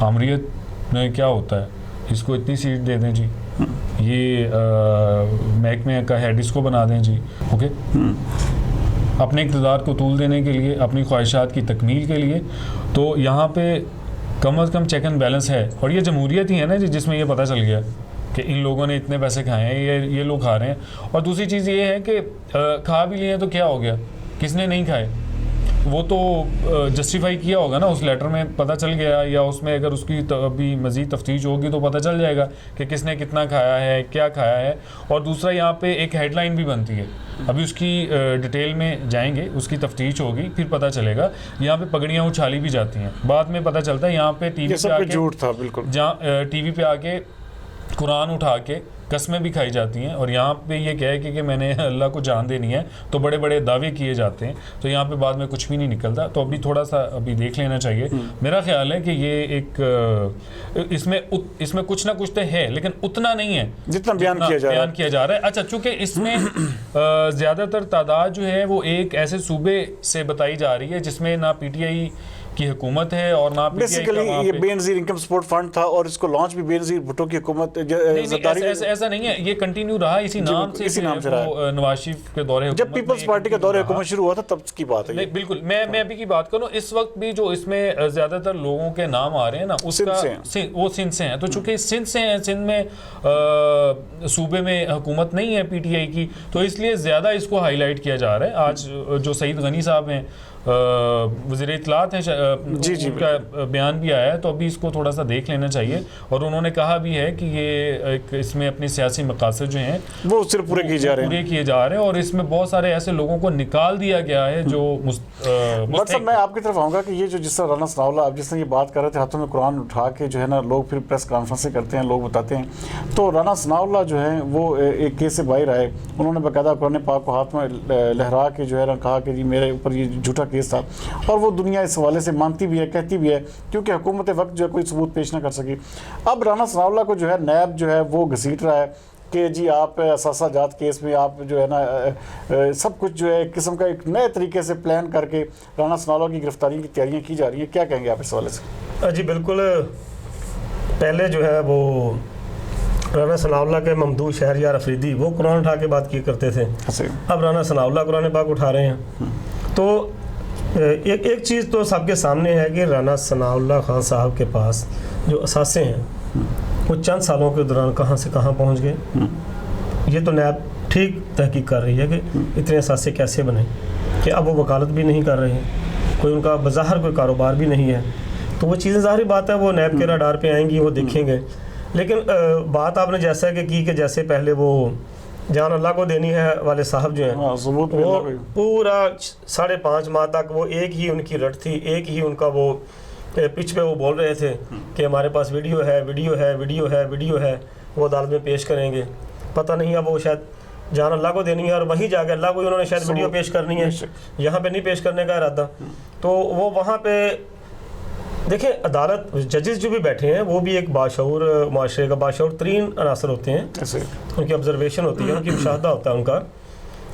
आमरीत में क्या होता है, इसको इतनी सीट दे दें जी, ये महकमे का हेड इसको बना दें जी, ओके, अपने इक़्तिदार को तूल देने के लिए, अपनी ख्वाहिशात की तकमील के लिए। तो यहाँ पे कम अज़ कम चेक एंड बैलेंस है। और ये जमहूरियत ही है ना जिसमें ये पता चल गया कि इन लोगों ने इतने पैसे खाए हैं, ये लोग खा रहे हैं। और दूसरी चीज़ ये है कि खा भी लिए तो क्या हो गया, किसने नहीं खाए वो तो जस्टिफाई किया होगा ना, उस लेटर में पता चल गया, या उसमें अगर उसकी अभी मज़ीद तफ्तीश होगी तो पता चल जाएगा कि किसने कितना खाया है, क्या खाया है। और दूसरा यहाँ पे एक हेडलाइन भी बनती है, अभी उसकी डिटेल में जाएंगे, उसकी तफ्तीश होगी, फिर पता चलेगा। यहाँ पे पगड़ियाँ उछाली भी जाती हैं, बाद में पता चलता है यहाँ पे टीवी पे आके झूठ था बिल्कुल, जहाँ टीवी पे आके कुरान उठा के कस्में भी खाई जाती हैं, और यहाँ पे ये कह के कि मैंने अल्लाह को जान देनी है, तो बड़े बड़े दावे किए जाते हैं, तो यहाँ पे बाद में कुछ भी नहीं निकलता। तो अभी थोड़ा सा अभी देख लेना चाहिए। मेरा ख्याल है कि ये एक इसमें कुछ ना कुछ तो है, लेकिन उतना नहीं है जितना बयान किया जा रहा है। अच्छा, चूँकि इसमें ज़्यादातर तादाद जो है वो एक ऐसे सूबे से बताई जा रही है जिसमें ना PTI की हुकूमत है और ना बेसिकली ये बेनज़ीर इनकम सपोर्ट फंड था, और इसको लॉन्च भी बेनज़ीर भुट्टो की हुकूमत ऐसा नहीं है, ये कंटिन्यू रहा इसी नाम से रहा। नवाज शरीफ के दौरे जब पीपल्स पार्टी का दौरे हुकूमत शुरू हुआ था तब की बात है। बिल्कुल, मैं अभी की बात करूं, इस वक्त भी जो इसमें ज्यादातर लोगों के नाम आ रहे हैं ना, उसका वो सिंध से हैं। तो चूंकि सिंध से हैं, सिंध में सूबे में हुकूमत नहीं है PTI की, तो इसलिए ज्यादा इसको हाईलाइट किया जा रहा है। आज जो सईद गनी साहब हैं, वज़ीर इत्तलात हैं, उनका बयान भी आया है, तो अभी इसको थोड़ा सा देख लेना चाहिए। और उन्होंने कहा भी है कि ये इसमें अपने सियासी मकासद जो हैं वो सिर्फ पूरे किए जा रहे हैं, और इसमें बहुत सारे ऐसे लोगों को निकाल दिया गया है जो मतलब मैं आपकी तरफ आऊँगा कि ये जो जिस तरह राना सनाउल्लाह आप जिस तरह ये बात कर रहे थे, हाथों में कुरान उठा के जो है ना लोग फिर प्रेस कॉन्फ्रेंसें करते हैं, लोग बताते हैं। तो राना सनाउल्लाह जो है वो एक केस से बाहर आए, उन्होंने बाकायदा कुरान पाक को हाथ में लहरा के जो है ना कहा कि जी मेरे ऊपर ये झूठा केस था, और वो दुनिया इस हवाले से मानती भी है, कहती भी है, क्योंकि हुकूमत वक्त जो है कोई सबूत पेश ना कर सकी। अब राना सनाउल्लाह को जो है नैब जो है वो घसीट रहा है कि जी आप असासा जात केस में आप जो है ना सब कुछ जो है एक किस्म का एक नए तरीके से प्लान करके राना सनाउल्लाह की गिरफ्तारी की तैयारियां की जा रही हैं। क्या कहेंगे आप इस हवाले से? जी बिल्कुल, पहले जो है वो राना सनाउल्लाह के ममदू शहरयार अफरीदी वो कुरान उठा के बात किया करते थे, अब राना सनाउल्लाह कुरान पाक उठा रहे हैं। तो एक चीज़ तो सबके सामने है कि राना सनाउल्लाह खान साहब के पास जो असासे हैं वो चंद सालों के दौरान कहाँ से कहाँ पहुँच गए। ये तो नैब ठीक तहकीक कर रही है कि इतने असासे कैसे बने, कि अब वो वकालत भी नहीं कर रहे हैं, कोई उनका बज़ाहिर कोई कारोबार भी नहीं है। तो वो चीज़ें ज़ाहिर बात है वो नैब के रडार पे आएंगी, वो देखेंगे। लेकिन बात आपने जैसा कि जैसे पहले वो जान अल्लाह को देनी है वाले साहब जो हैं वो पूरा 5.5 माह तक वो एक ही उनकी रट थी, एक ही उनका वो पिच पे वो बोल रहे थे कि हमारे पास वीडियो है, वीडियो है, वीडियो है, वीडियो है, वो अदालत में पेश करेंगे। पता नहीं अब वो शायद जान अल्लाह को देनी है और वहीं जाकर अल्लाह को उन्होंने शायद वीडियो पेश करनी है, यहाँ पे नहीं पेश करने का इरादा। तो वो वहाँ पे देखिए अदालत जजेस जो भी बैठे हैं वो भी एक बाशऊर माशरे का बाशऊर तरीन अनासर होते हैं, उनकी ऑब्जर्वेशन होती है, उनकी मुशाहदा होता है उनका।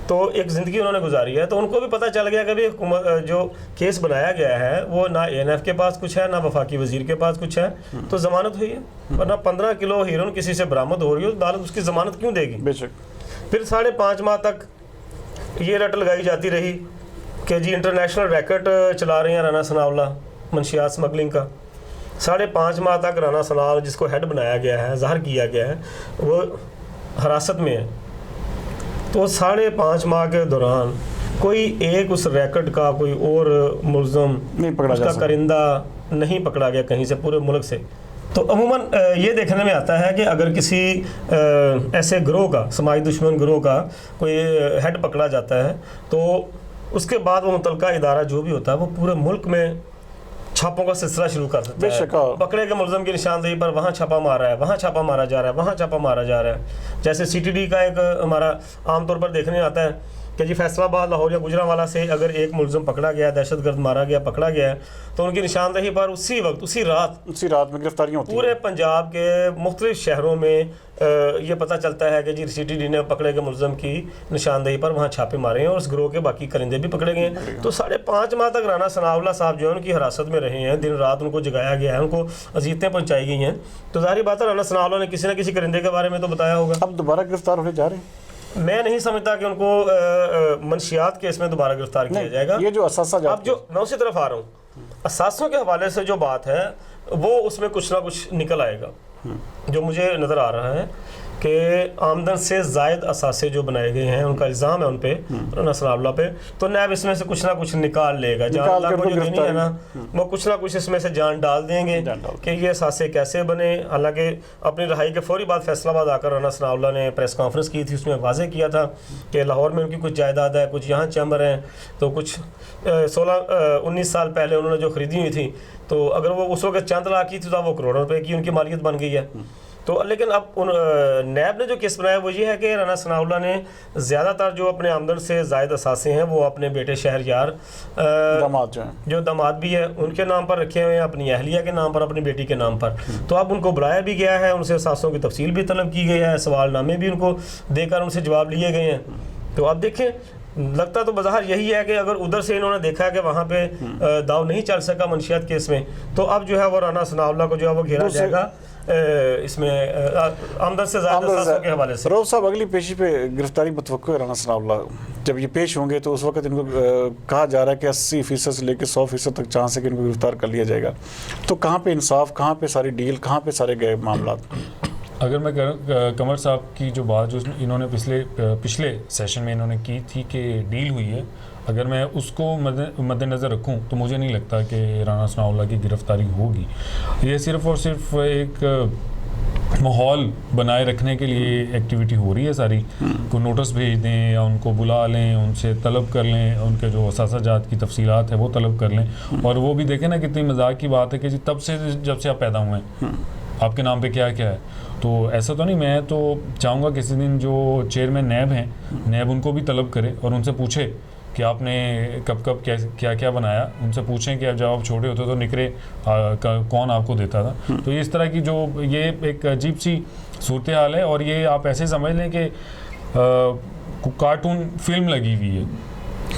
तो एक ज़िंदगी उन्होंने गुजारी है, तो उनको भी पता चल गया कि भाई जो केस बनाया गया है वो ना ANF के पास कुछ है, ना वफाकी वजीर के पास कुछ है, तो ज़मानत हुई है। वरना 15 किलो हीरोइन किसी से बरामद हो रही हो तो अदालत उसकी ज़मानत क्यों देगी? बेशक। फिर 5.5 माह तक ये रट लगाई जाती रही कि जी इंटरनेशनल रैकेट चला रहे हैं राना सनाउल्लाह मंशियात स्मगलिंग का। 5.5 माह तक राना सनाउल्लाह जिसको हेड बनाया गया है, ज़ाहिर किया गया है, वो हिरासत में है। तो 5.5 माह के दौरान कोई एक उस रैकेट का कोई और मुलज़म नहीं पकड़ा, उसका करिंदा नहीं पकड़ा गया कहीं से पूरे मुल्क से। तो अमूमन ये देखने में आता है कि अगर किसी ऐसे गिरोह का, समाजी दुश्मन गिरोह का कोई हेड पकड़ा जाता है तो उसके बाद वो मुतलका इदारा जो भी होता है वो पूरे मुल्क में छापों का सिलसिला शुरू कर देता है। पकड़े गए मुलज़म की निशानदेही पर वहाँ छापा मारा है, वहाँ छापा मारा जा रहा है, वहाँ छापा मारा जा रहा है। जैसे CTD का एक हमारा आमतौर पर देखने आता है कि जी फैसलाबाद, लाहौर या गुजरांवाला से अगर एक मुलज़म पकड़ा गया, दहशतगर्द मारा गया, पकड़ा गया है, तो उनकी निशानदेही पर उसी वक्त उसी रात में गिरफ्तारियाँ होती हैं। पूरे पंजाब के मुख्तलिफ शहरों में ये पता चलता है कि जी CTD ने पकड़े गए मुलज़म की निशानदेही पर वहाँ छापे मारे हैं और उस गिरोह के बाकी करिंदे भी पकड़े गए हैं। तो 5.5 माह तक राना सनाउल्लाह साहब जो है उनकी हिरासत में रहे हैं, दिन रात उनको जगाया गया है, उनको अज़ियतें पहुँचाई गई हैं। तो ज़ाहिर बात है राना सनाउल्लाह ने किसी न किसी करिंदे के बारे में तो बताया होगा। अब दोबारा गिरफ्तार होने जा रहे हैं? मैं नहीं समझता कि उनको मंशियात केस में दोबारा गिरफ्तार किया जाएगा। ये जो असासा अब जो मैं उसी तरफ आ रहा हूँ, असासों के हवाले से जो बात है वो उसमें कुछ ना कुछ निकल आएगा। जो मुझे नज़र आ रहा है कि आमदन से ज़ायद असासे जो बनाए गए हैं, उनका इल्ज़ाम है उन पे राना सनाउल्लाह पे, तो नैब इसमें से कुछ ना कुछ निकाल लेगा। जान अल्लाह को जो देनी है ना वो कुछ ना कुछ इसमें से जान डाल देंगे कि ये असासे कैसे बने। हालांकि अपनी रहाई के फौरी बाद फैसलाबाद आकर राना सनाउल्लाह ने प्रेस कॉन्फ्रेंस की थी, उसमें वाज़े किया था कि लाहौर में उनकी कुछ जायदाद है, कुछ यहाँ चैम्बर हैं, तो कुछ 16-19 साल पहले उन्होंने जो ख़रीदी हुई थी, तो अगर वो उस वक्त चंद लाख की थी तो वो करोड़ों रुपए की उनकी मालियत बन गई है। तो लेकिन अब नैब ने जो केस बनाया वो ये है कि राना सनाउल्लाह ने ज़्यादातर जो अपने आमदन से ज़ायद असासे हैं वो अपने बेटे शहरयार जो दामाद भी है उनके नाम पर रखे हुए हैं, अपनी अहलिया के नाम पर, अपनी बेटी के नाम पर। तो अब उनको बुलाया भी गया है, उनसे असासों की तफसील भी तलब की गई है, सवालनामे भी उनको देकर उनसे जवाब लिए गए हैं। तो अब देखें, लगता तो बाज़ार यही है कि अगर उधर से इन्होंने देखा है कि वहाँ पे दाव नहीं चल सका मंशियात केस में, तो अब जो है वो राना सनाउल्लाह को जो है वो घेरा जाएगा इसमें आमदन से ज़्यादा के हवाले से। रऊफ साहब, अगली पेशी पे गिरफ्तारी मुतवक्को है राना सनाउल्लाह, जब ये पेश होंगे तो उस वक्त इनको कहा जा रहा है कि 80% से लेकर 100% तक चांस है कि इनको गिरफ्तार कर लिया जाएगा। तो कहाँ पे इंसाफ, कहाँ पे सारी डील, कहाँ पे सारे गए मामला? अगर मैं कमर साहब की जो बात जो इन्होंने पिछले सेशन में इन्होंने की थी कि डील हुई है, अगर मैं उसको मद्देनज़र रखूं तो मुझे नहीं लगता कि राना सनाउल्लाह की गिरफ़्तारी होगी। ये सिर्फ़ और सिर्फ एक माहौल बनाए रखने के लिए एक्टिविटी हो रही है सारी। को नोटिस भेज दें या उनको बुला लें, उनसे तलब कर लें, उनके जो असासा जात की तफसीलात है वो तलब कर लें। और वो भी देखें ना, कितनी मजाक की बात है कि जी तब से जब से आप पैदा हुए हैं आपके नाम पे क्या क्या है। तो ऐसा तो नहीं, मैं तो चाहूँगा किसी दिन जो चेयरमैन नैब हैं, नैब उनको भी तलब करे और उनसे पूछे کہ آپ نے کب کب کیا کیا بنایا. ان سے پوچھیں کہ جب آپ چھوٹے ہوتے تو نکرے کون آپ کو دیتا تھا. تو اس طرح کی جو یہ ایک عجیب سی صورتحال ہے, اور یہ آپ ایسے سمجھ لیں کہ کارٹون فلم لگی ہوئی ہے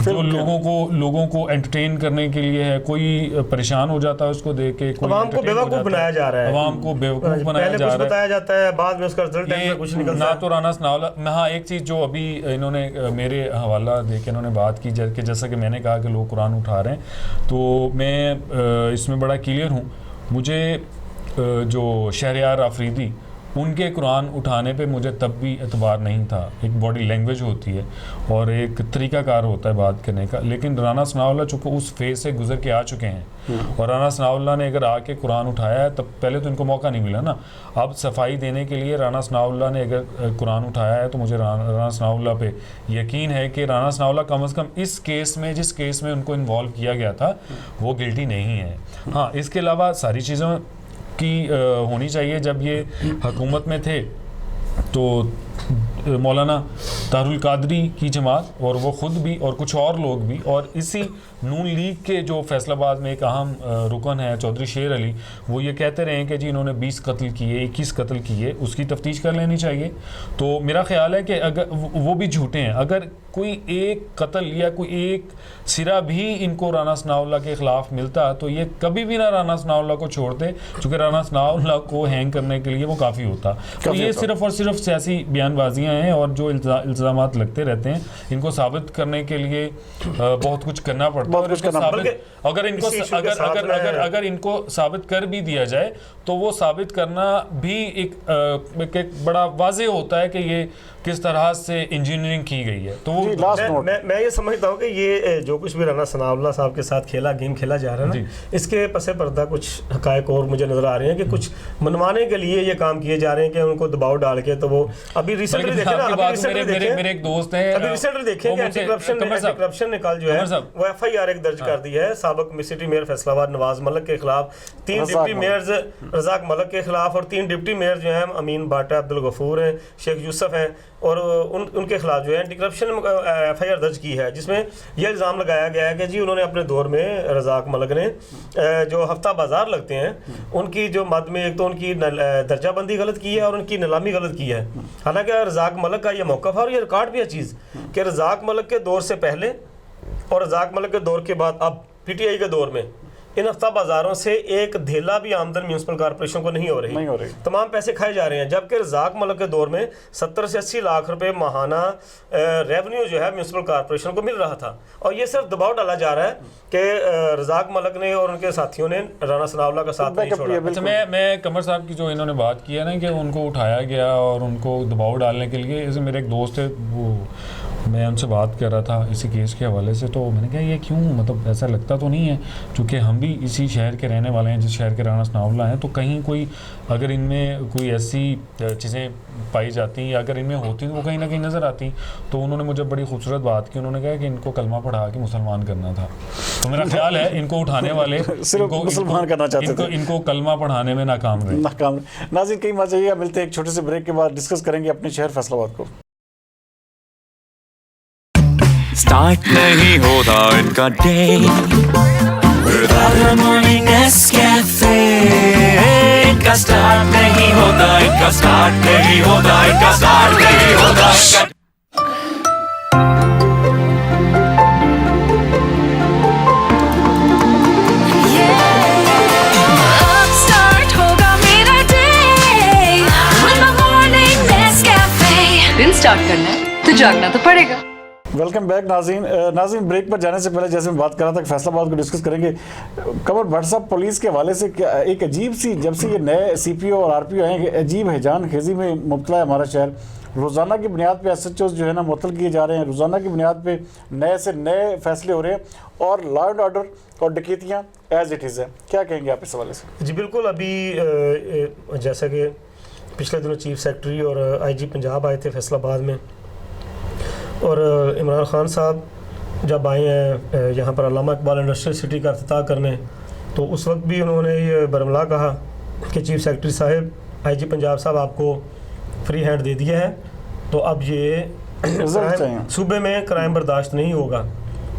جو لوگوں کو انٹرٹین کرنے کے لیے ہے. کوئی پریشان ہو جاتا ہے اس کو دیکھ کے, عوام کو بیوقوف بنایا جا رہا ہے, عوام کو بیوقوف بنایا جا رہا ہے, بتایا جاتا ہے, بعد میں اس کا رزلٹ کچھ نکلتا ہے. نہ تو رانا ثناءاللہ, ہاں ایک چیز جو ابھی انہوں نے میرے حوالہ دے کے انہوں نے بات کی کہ جیسا کہ میں نے کہا کہ لوگ قرآن اٹھا رہے ہیں, تو میں اس میں بڑا کلیئر ہوں. مجھے جو شہریار آفریدی ان کے قرآن اٹھانے پہ مجھے تب بھی اعتبار نہیں تھا. ایک باڈی لینگویج ہوتی ہے اور ایک طریقہ کار ہوتا ہے بات کرنے کا, لیکن رانا ثناءاللہ چونکہ اس فیز سے گزر کے آ چکے ہیں, اور رانا ثناءاللہ نے اگر آ کے قرآن اٹھایا ہے تب پہلے تو ان کو موقع نہیں ملا نا. اب صفائی دینے کے لیے رانا ثناءاللہ نے اگر قرآن اٹھایا ہے تو مجھے رانا ثناءاللہ پہ یقین ہے کہ رانا ثناءاللہ کم از کم اس کیس میں, جس کیس میں ان کو انوالو کیا گیا تھا, وہ گلٹی نہیں ہے. ہاں اس کے علاوہ ساری چیزوں کی ہونی چاہیے. جب یہ حکومت میں تھے تو مولانا طاہر القادری کی جماعت اور وہ خود بھی اور کچھ اور لوگ بھی, اور اسی نون لیگ کے جو فیصل آباد میں ایک اہم رکن ہے چودھری شیر علی, وہ یہ کہتے رہے ہیں کہ جی انہوں نے 20 قتل کیے, 21 قتل کیے, اس کی تفتیش کر لینی چاہیے. تو میرا خیال ہے کہ اگر وہ بھی جھوٹے ہیں, اگر کوئی ایک قتل یا کوئی ایک سرا بھی ان کو رانا ثناءاللہ کے خلاف ملتا تو یہ کبھی بھی نہ رانا ثناءاللہ کو چھوڑتے, چونکہ رانا ثناءاللہ کو ہینگ کرنے کے لیے وہ کافی ہوتا. تو یہ صرف اور صرف سیاسی بیان بازیاں ہیں, اور جو الزامات لگتے رہتے ہیں ان کو ثابت کرنے کے لیے بہت کچھ کرنا پڑتا ہے. اگر ان کو ثابت کر بھی دیا جائے تو وہ ثابت کرنا بھی ایک بڑا واضح ہوتا ہے کہ یہ کس طرح سے انجینئرنگ کی گئی ہے. تو میں یہ سمجھتا ہوں کہ یہ جو کچھ بھی رانا ثناءاللہ صاحب کے ساتھ گیم کھیلا جا رہا ہے نا, اس کے پس پردہ کچھ حقائق اور مجھے نظر آ رہے ہیں کہ کچھ منوانے کے لیے یہ کام کیے جا رہے ہیں کہ ان کو دباؤ ڈال کے. تو وہ ابھی ریسنٹلی دیکھیں نا, میرے ایک دوست ہیں, ابھی ریسنٹلی دیکھیں کہ اینٹی کرپشن نے کل جو ہے وہ FIR ایک درج کر دی ہے سابق سٹی میئر فیصل آباد نواز ملک کے خلاف, 3 ڈپٹی میئرز رزاق ملک کے خلاف, اور 3 ڈپٹی میئر جو ہیں امین باٹا, عبدالغفور ہیں, شیخ یوسف ہیں, اور ان کے خلاف جو ہے اینٹی کرپشن FIR درج کی ہے, جس میں یہ الزام لگایا گیا ہے کہ جی انہوں نے اپنے دور میں رزاق ملک نے جو ہفتہ بازار لگتے ہیں ان کی جو مد میں ایک تو ان کی درجہ بندی غلط کی ہے اور ان کی نیلامی غلط کی ہے. حالانکہ رزاق ملک کا یہ موقف ہے اور یہ ریکارڈ بھی ہے چیز کہ رزاق ملک کے دور سے پہلے اور رزاق ملک کے دور کے بعد اب PTI کے دور میں ان ہفتہ بازاروں سے ایک دھیلا بھی آمدن میونسپل کارپوریشن کو نہیں ہو رہی, تمام پیسے کھائے جا رہے ہیں. جبکہ رزاق ملک کے دور میں 70 سے 80 لاکھ روپے ماہانہ ریونیو جو ہے میونسپل کارپوریشن کو مل رہا تھا, اور یہ صرف دباؤ ڈالا جا رہا ہے کہ رزاق ملک نے اور ان کے ساتھیوں نے رانا ثناءاللہ کا ساتھ نہیں چھوڑا. اچھا, میں قمر صاحب کی جو انہوں نے بات کی ہے نا کہ ان کو اٹھایا گیا اور ان کو دباؤ ڈالنے کے لیے, جیسے میرے ایک دوست ہے, وہ میں ان سے بات کر رہا تھا اسی کیس کے حوالے سے, تو میں نے کہا یہ کیوں, مطلب ایسا لگتا تو نہیں ہے چونکہ ہم بھی اسی شہر کے رہنے والے ہیں جس شہر کے رانا ثناءاللہ ہیں, تو کہیں کوئی اگر ان میں کوئی ایسی چیزیں پائی جاتی یا اگر ان میں ہوتی تو وہ کہیں نہ کہیں نظر آتی. تو انہوں نے مجھے بڑی خوبصورت بات کی, انہوں نے کہا کہ ان کو کلمہ پڑھا کے مسلمان کرنا تھا. تو میرا خیال ہے ان کو اٹھانے والے مسلمان کرنا چاہتے تھے, ان کو کلمہ پڑھانے میں ناکام رہے. ناظرین کہیں مت جائیے, ملتے ہیں ایک چھوٹے سے بریک کے بعد, ڈسکس کریں گے اپنے شہر فیصل آباد کو. Start نہیں ہوتا ان کا day without a morning Nescafe. ان کا start نہیں ہوتا, ان کا start نہیں ہوتا, ان کا start نہیں ہوتا, ان کا دن سٹارٹ کرنا ہے تو جاگنا تو پڑے گا. ویلکم بیک ناظرین بریک پر جانے سے پہلے جیسے میں بات کر رہا تھا کہ فیصل آباد کو ڈسکس کریں گے. قمر بھٹ صاحب, پولیس کے حوالے سے ایک عجیب سی, جب سے یہ نئے CPO اور RPO آئے ہیں, عجیب ہیجان خیزی میں مبتلا ہے ہمارا شہر. روزانہ کی بنیاد پہ SHOs جو ہے نا معطل کیے جا رہے ہیں, روزانہ کی بنیاد پہ نئے سے نئے فیصلے ہو رہے ہیں, اور لا اینڈ آرڈر اور ڈکیتیاں ایز اٹ از ہے. کیا کہیں گے آپ اس حوالے سے؟ جی بالکل, ابھی جیسا کہ پچھلے دنوں چیف سیکرٹری اور IG پنجاب آئے تھے فیصل آباد میں, اور عمران خان صاحب جب آئے ہیں یہاں پر علامہ اقبال انڈسٹریل سٹی کا افتتاح کرنے, تو اس وقت بھی انہوں نے یہ برملا کہا کہ چیف سیکرٹری صاحب IG پنجاب صاحب آپ کو فری ہینڈ دے دیا ہے, تو اب یہ صوبے میں کرائم برداشت نہیں ہوگا.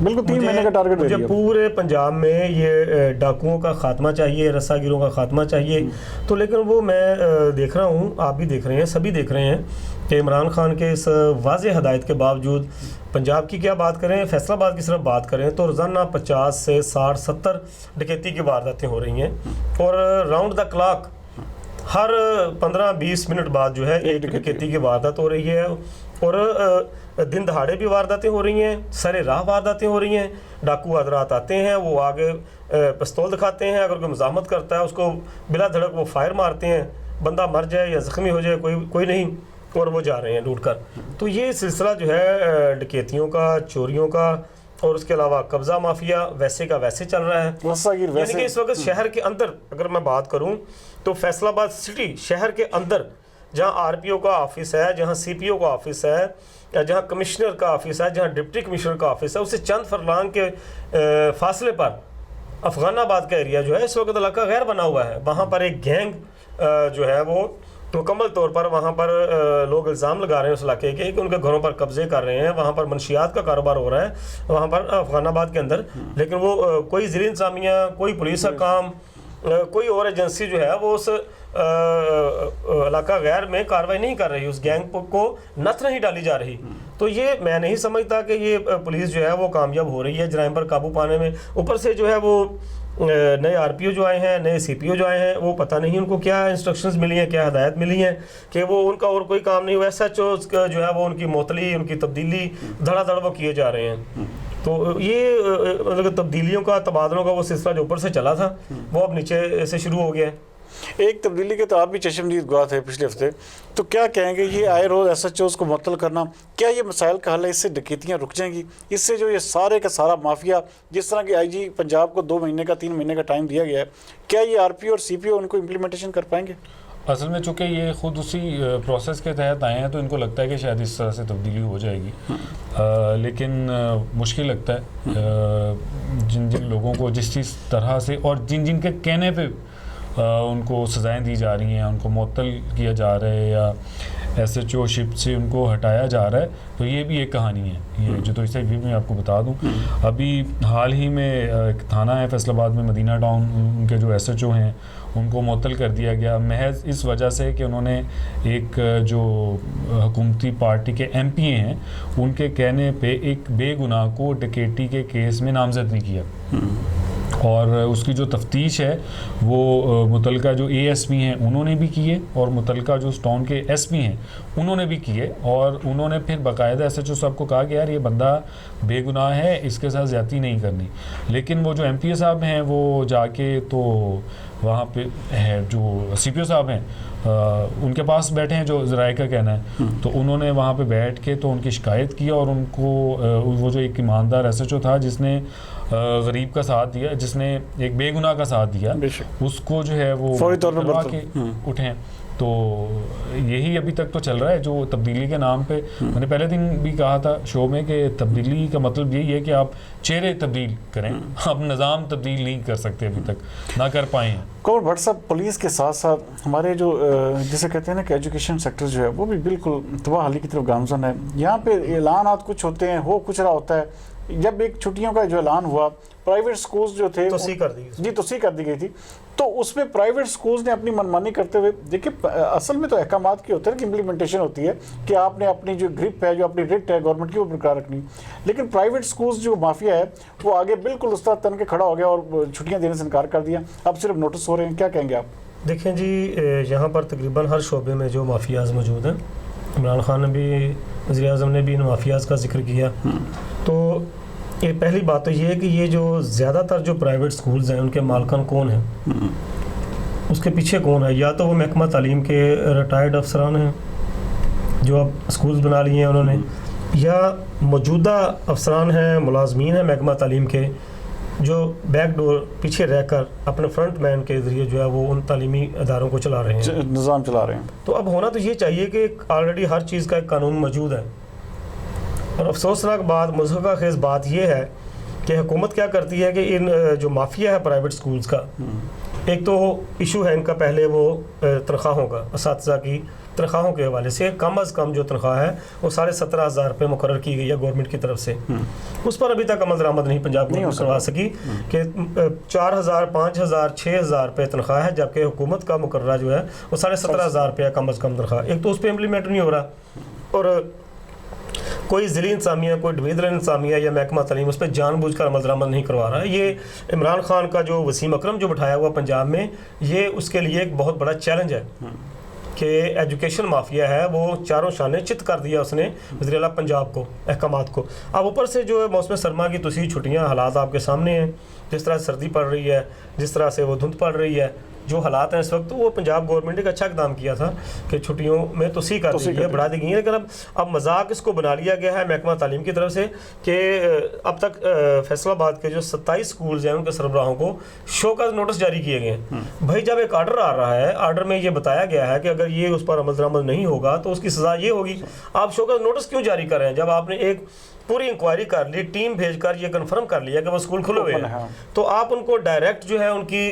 बिल्कुल 3 महीने का टारगेट दे मुझे दिया। पूरे पंजाब में ये डाकुओं का खात्मा चाहिए, रस्सागिरों का खात्मा चाहिए। तो लेकिन वो मैं देख रहा हूँ, आप भी देख रहे हैं, सभी देख रहे हैं कि इमरान खान के इस वाज़ेह हदायत के बावजूद पंजाब की क्या बात करें, फैसलाबाद की सिर्फ बात करें तो रोज़ाना 50 से 60-70 डकैती की वारदातें हो रही हैं, और round the clock her 15-20 minute बाद जो है एक डकैती की वारदात हो रही है, और दिन दहाड़े भी वारदातें हो रही हैं, सरे राह वारदातें हो रही हैं। डाकू हजरात आते हैं, वो आगे पिस्तौल दिखाते हैं, अगर कोई मज़ामत करता है उसको बिला धड़क वो फायर मारते हैं, बंदा मर जाए या ज़ख्मी हो जाए कोई नहीं, और वो जा रहे हैं लूट कर। तो ये सिलसिला जो है डकैतियों का, चोरियों का, और उसके अलावा कब्ज़ा माफिया वैसे का वैसे चल रहा है। यानी कि इस वक्त शहर के अंदर अगर मैं बात करूं तो फैसलाबाद सिटी शहर के अंदर जहां आरपीओ का ऑफिस है, जहां सीपीओ का ऑफिस है, या जहां कमिश्नर का ऑफिस है, जहां डिप्टी कमिश्नर का ऑफिस है, उससे चंद फरलांग के फासले पर अफगानाबाद का एरिया जो है इस वक्त इलाका गैर बना हुआ है। वहाँ पर एक गैंग जो है वो मुकम्मल तौर पर वहाँ पर लोग इल्ज़ाम लगा रहे हैं उस इलाके के कि उनके घरों पर कब्जे कर रहे हैं, वहाँ पर मनशियात का कारोबार हो रहा है वहाँ पर अफगानाबाद के अंदर। लेकिन वो कोई ज़िली इंतज़ामिया, कोई पुलिस का काम, कोई और एजेंसी जो है वो उस इलाका गैर में कार्रवाई नहीं कर रही, उस गैंग को नथ नहीं डाली जा रही। तो ये मैं नहीं समझता कि ये पुलिस जो है वो कामयाब हो रही है जराइम पर काबू पाने में। ऊपर से जो है वो नए आरपीओ जो आए हैं, नए सीपीओ जो आए हैं, वो पता नहीं उनको क्या इंस्ट्रक्शंस मिली हैं, क्या हदायत मिली हैं कि वो उनका और कोई काम नहीं हुआ। एसएचओ जो है वो उनकी मोतली, उनकी तब्दीली धड़ाधड़ वो किए जा रहे हैं। तो ये मतलब तब्दीलियों का, तबादलों का वो सिलसिला जो ऊपर से चला था वो अब नीचे से शुरू हो गया है। एक तब्दीली के तो आप भी चश्मदीद गवाह थे पिछले हफ्ते, तो क्या कहेंगे ये आए रोज़ एसएचओज़ को मुअत्तल करना, क्या ये मसाइल का हल है? इससे डकैतियाँ रुक जाएंगी? इससे जो ये सारे का सारा माफिया, जिस तरह की आईजी पंजाब को 2 महीने का 3 महीने का टाइम दिया गया है, क्या ये आरपीओ और सीपीओ उनको इम्प्लीमेंटेशन कर पाएंगे? असल में चूँकि ये ख़ुद उसी प्रोसेस के तहत आए हैं तो इनको लगता है कि शायद इस तरह से तब्दीली हो जाएगी। लेकिन मुश्किल लगता है जिन जिन लोगों को जिस जिस तरह से और जिन जिन के कहने पे उनको सज़ाएं दी जा रही हैं, उनको मुअत्तल किया जा रहा है या एसएचओ शिप से उनको हटाया जा रहा है, तो ये भी एक कहानी है। ये जो तो इसे भी मैं आपको बता दूं, अभी हाल ही में एक थाना है फैसलाबाद में, मदीना टाउन, उनके जो एसएचओ हैं उनको मुअत्तल कर दिया गया महज इस वजह से कि उन्होंने एक जो हुकूमती पार्टी के एमपी हैं उनके कहने पे एक बेगुनाह को डकैती के केस में नामजद नहीं किया, और उसकी जो तफ्तीश है वो मुतलका जो एएसपी हैं उन्होंने भी किए और मुतलका जो टाउन के एसपी हैं उन्होंने भी किए, और उन्होंने फिर बाकायदा एसएचओ साहब को कहा कि यार ये बंदा बेगुनाह है, इसके साथ ज़्यादती नहीं करनी। लेकिन वो जो एमपीओ साहब हैं वो जाके तो वहाँ पे है जो सीपीओ साहब हैं उनके पास बैठे हैं जो ज़राए का कहना है, तो उन्होंने वहाँ पे बैठ के तो उनकी शिकायत की, और उनको वो जो एक ईमानदार एसएचओ था जिसने गरीब का साथ दिया, जिसने एक बेगुनाह का साथ दिया, उसको जो है वो फौरी तौर पर के उठें। तो यही अभी तक तो चल रहा है जो तब्दीली के नाम पे। मैंने पहले दिन भी कहा था शो में कि तब्दीली का मतलब यही है कि आप चेहरे तब्दील करें, आप निज़ाम तब्दील नहीं कर सकते, अभी तक ना कर पाए हैं। कमर भट्ट साहब, पुलिस के साथ साथ हमारे जो जिसे कहते हैं ना कि एजुकेशन सेक्टर जो है वो भी बिल्कुल तबाही की तरफ गामजन है। यहाँ पे ऐलानात कुछ होते हैं, हो कुछ रहा होता है। जब एक छुट्टियों का जो ऐलान हुआ, प्राइवेट स्कूल्स जो थे तोसी कर दी गई थी, तो उसमें प्राइवेट स्कूल्स ने अपनी मनमानी करते हुए, देखिए असल में तो अहकामात की होते हैं कि इम्प्लीमेंटेशन होती है कि आपने अपनी जो ग्रिप है, जो अपनी रिट है गवर्नमेंट की, वो बरकरार रखनी। लेकिन प्राइवेट स्कूल्स जो माफिया है वो आगे बिल्कुल उस तरह तन के खड़ा हो गया और छुट्टियाँ देने से इनकार कर दिया, अब सिर्फ नोटिस हो रहे हैं। क्या कहेंगे आप? देखें जी, यहाँ पर तकरीबन हर शोबे में जो माफियाज मौजूद हैं, इमरान खान ने भी, वज़ीर आज़म ने भी इन माफियाज का जिक्र किया। तो ये पहली बात तो ये है कि ये जो ज़्यादातर जो प्राइवेट स्कूल्स हैं उनके मालकान कौन हैं, उसके पीछे कौन है? या तो वो महकमा तालीम के रिटायर्ड अफसरान हैं जो अब स्कूल्स बना लिए हैं उन्होंने, या मौजूदा अफसरान हैं, मुलाजमीन हैं महकमा तालीम के, जो बैक डोर पीछे रहकर अपने फ्रंट मैन के ज़रिए जो है वो उन तालीमी अदारों को चला रहे हैं, निज़ाम चला रहे हैं। तो अब होना तो ये चाहिए कि ऑलरेडी हर चीज़ का एक कानून मौजूद है। और अफसोसनाक बात, मुज़हक़ा खेज़ बात यह है कि हुकूमत क्या करती है कि इन जो माफिया है प्राइवेट स्कूल्स का, एक तो इशू है इनका पहले वो तनख्वाहों का, असातिज़ा की तनख्वाहों के हवाले से कम अज़ कम जो तनख्वाह है वो 17,500 रुपये मुकर्रर की गई है गवर्नमेंट की तरफ से। उस पर अभी तक अमल दरामद नहीं पंजाब गवर्नमेंट करवा सकी कि 4,000, 5,000, 6,000 रुपये तनख्वाह है, जबकि हुकूमत का मुकर्ररा जो है वो 17,500 रुपये कम अज़ कम तनख्वाह। एक तो उस पर इम्प्लीमेंट नहीं हो रहा, और कोई ज़िली इंतज़ामिया, कोई डिवीज़नल इंतज़ामिया या महकमा तालीम उस पर जानबूझकर अमल दरामद नहीं करवा रहा है। ये इमरान खान का जो वसीम अकरम जो बिठाया हुआ पंजाब में, ये उसके लिए एक बहुत बड़ा चैलेंज है कि एजुकेशन माफिया है वो चारों शाने चित कर दिया उसने वज़ीर आला पंजाब को, अहकामात को। अब ऊपर से जो है मौसम सरमा की तुसी छुट्टियाँ, हालात आपके सामने हैं, जिस तरह सर्दी पड़ रही है, जिस तरह से वो धुंध पड़ रही है, जो हालात हैं इस वक्त, तो वो पंजाब गवर्नमेंट ने एक अच्छा इकदाम किया था कि छुट्टियों में तोसी कर दी है, बढ़ा दी गई है। लेकिन अब मजाक इसको बना लिया गया है महकमा तालीम की तरफ से कि अब तक फैसलाबाद के जो 27 स्कूल्स हैं उनके सरबराहों को शोकॉज नोटिस जारी किए गए हैं। भाई जब एक आर्डर आ रहा है, आर्डर में ये बताया गया है कि अगर ये उस पर अमल दरामद नहीं होगा तो उसकी सज़ा ये होगी, आप शोकॉज नोटिस क्यों जारी कर रहे हैं? जब आपने एक पूरी इंक्वायरी कर ली, टीम भेजकर ये कंफर्म कर लिया कि वो स्कूल खुले हुए हैं, तो आप उनको डायरेक्ट जो है उनकी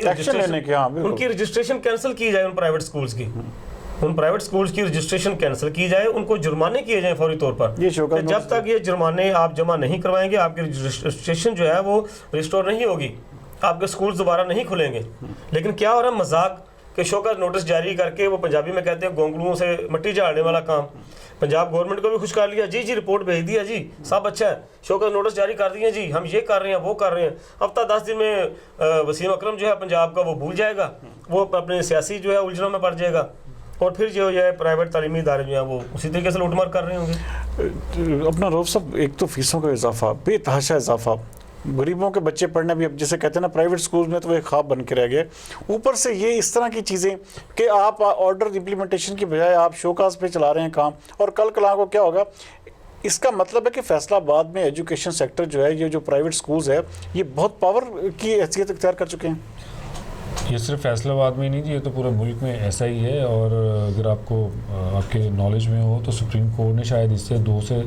रजिस्ट्रेशन कैंसिल की जाए, उन प्राइवेट स्कूल्स की, उन प्राइवेट स्कूल्स की रजिस्ट्रेशन कैंसिल की जाए, उनको जुर्माने किए जाए फौरी तौर पर। जब तक ये जुर्माने आप जमा नहीं करवाएंगे, आपकी रजिस्ट्रेशन जो है वो रिस्टोर नहीं होगी, आपके स्कूल दोबारा नहीं खुलेंगे। लेकिन क्या हो रहा है, मजाक के शोकॉज नोटिस जारी करके, वो पंजाबी में कहते हैं गोंगलुओं से मिट्टी झाड़ने वाला काम। पंजाब गवर्नमेंट को भी खुश कर लिया, जी रिपोर्ट भेज दिया जी, सब अच्छा है, शोकॉज नोटिस जारी कर दिए जी, हम ये कर रहे हैं, वो कर रहे हैं। हफ्ता 10 दिन में वसीम अकरम जो है पंजाब का वो भूल जाएगा, वो अपने सियासी जो है उलझनों में पड़ जाएगा, और फिर जो है प्राइवेट तालीमी इदारे जो हैं वो उसी तरीके से लूटमार कर रहे होंगे। अपना रऊफ साहब, एक तो फीसों का इजाफा, बेतहाशा इजाफा, गरीबों के बच्चे पढ़ने भी अब जैसे कहते हैं ना प्राइवेट स्कूल में, तो वो एक ख्वाब बन के रह गए। ऊपर से ये इस तरह की चीज़ें कि आप ऑर्डर इम्प्लीमेंटेशन की बजाय आप शोकाज पे चला रहे हैं काम, और कल कला को क्या होगा, इसका मतलब है कि फैसलाबाद में एजुकेशन सेक्टर जो है, ये जो प्राइवेट स्कूल्स है, ये बहुत पावर की हैसियत इख्तियार कर चुके हैं। ये सिर्फ फैसलाबाद में नहीं जी, ये तो पूरे मुल्क में ऐसा ही है। और अगर आपको आपके नॉलेज में हो तो सुप्रीम कोर्ट ने शायद इससे 2 से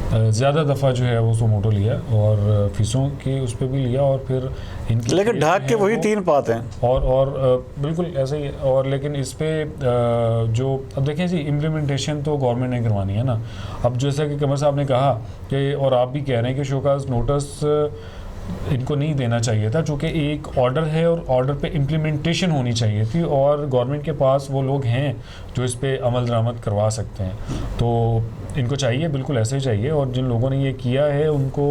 ज़्यादा दफ़ा जो है वो सुमोटो लिया, और फीसों की उस पर भी लिया, और फिर इनकी लेकिन ढाक के वही 3 बात हैं, और बिल्कुल ऐसा ही है। और लेकिन इस पर जो अब देखें जी, इम्प्लीमेंटेशन तो गवर्नमेंट ने करवानी है ना। अब जैसा कि कमर साहब ने कहा कि, और आप भी कह रहे हैं कि शोकाज नोटिस इनको नहीं देना चाहिए था, चूँकि एक ऑर्डर है और ऑर्डर पे इम्प्लीमेंटेशन होनी चाहिए थी, और गवर्नमेंट के पास वो लोग हैं जो इस पे अमल दरामद करवा सकते हैं, तो इनको चाहिए, बिल्कुल ऐसे ही चाहिए। और जिन लोगों ने ये किया है उनको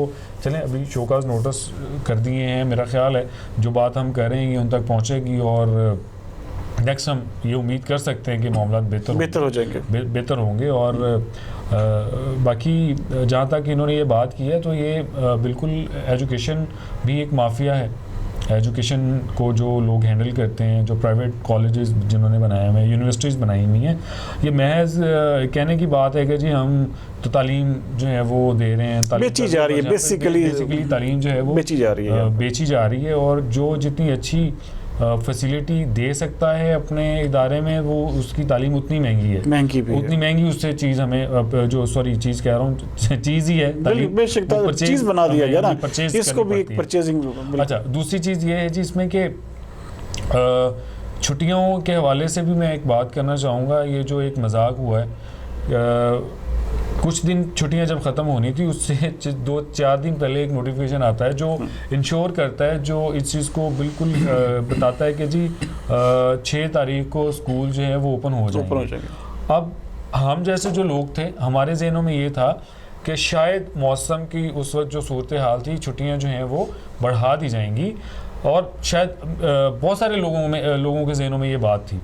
चलें, अभी शोकाज नोटिस कर दिए हैं, मेरा ख्याल है जो बात हम कह रहे हैं ये उन तक पहुँचेगी, और नेक्स्ट हम ये उम्मीद कर सकते हैं कि मामला बेहतर हो जाएंगे, बेहतर होंगे। और बाकी जहाँ तक इन्होंने ये बात की है, तो ये बिल्कुल एजुकेशन भी एक माफिया है। एजुकेशन को जो लोग हैंडल करते हैं, जो प्राइवेट कॉलेजेस जिन्होंने बनाए हुए हैं, यूनिवर्सिटीज़ बनाई हुई हैं, ये महज कहने की बात है कि जी हम तो तालीम जो है वो दे रहे हैं, बेची जा रही है, बेसिकली तालीम जो है वो बेची जा रही है, और जो जितनी अच्छी फैसिलिटी दे सकता है अपने इदारे में, वो उसकी तालीम उतनी महंगी है, उतनी महंगी उससे चीज़ हमें जो चीज़ कह रहा हूँ, चीज़ ही है, चीज़ बना दिया गया ना, इसको भी एक परचेजिंग। अच्छा, दूसरी चीज़ ये है जी इसमें कि छुट्टियों के हवाले से भी मैं एक बात करना चाहूँगा। ये जो एक मजाक हुआ है, कुछ दिन छुट्टियां जब ख़त्म होनी थी उससे 2-4 दिन पहले एक नोटिफिकेशन आता है जो इंश्योर करता है, जो इस चीज़ को बिल्कुल बताता है कि जी 6 तारीख को स्कूल जो है वो ओपन हो जाएंगे। अब हम जैसे जो लोग थे, हमारे जहनों में ये था कि शायद मौसम की उस वक्त जो सूरत हाल थी, छुट्टियाँ जो हैं वो बढ़ा दी जाएंगी, और शायद बहुत सारे लोगों के जहनों में ये बात थी।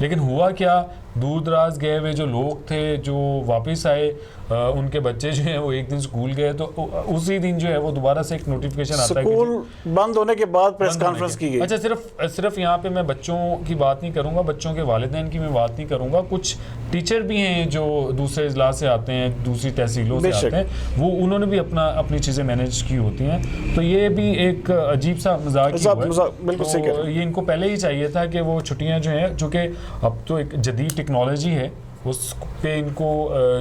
लेकिन हुआ क्या, दूर दराज गए हुए जो लोग थे जो वापस आए, उनके बच्चे जो हैं वो एक दिन स्कूल गए, तो उसी दिन जो है वो दोबारा से एक नोटिफिकेशन आता है स्कूल बंद होने के बाद प्रेस कॉन्फ्रेंस की गई। अच्छा, सिर्फ यहाँ पे मैं बच्चों की बात नहीं करूँगा, बच्चों के वालिदैन की मैं बात नहीं करूँगा, कुछ टीचर भी हैं जो दूसरे इजला से आते हैं, दूसरी तहसीलों से आते हैं, वो उन्होंने भी अपनी चीज़ें मैनेज की होती हैं, तो ये भी एक अजीब सा मजाक ही हुआ। ये इनको पहले ही चाहिए था कि वो छुट्टियाँ जो हैं, चूँकि अब तो एक जदीद टेक्नोलॉजी है उस पे इनको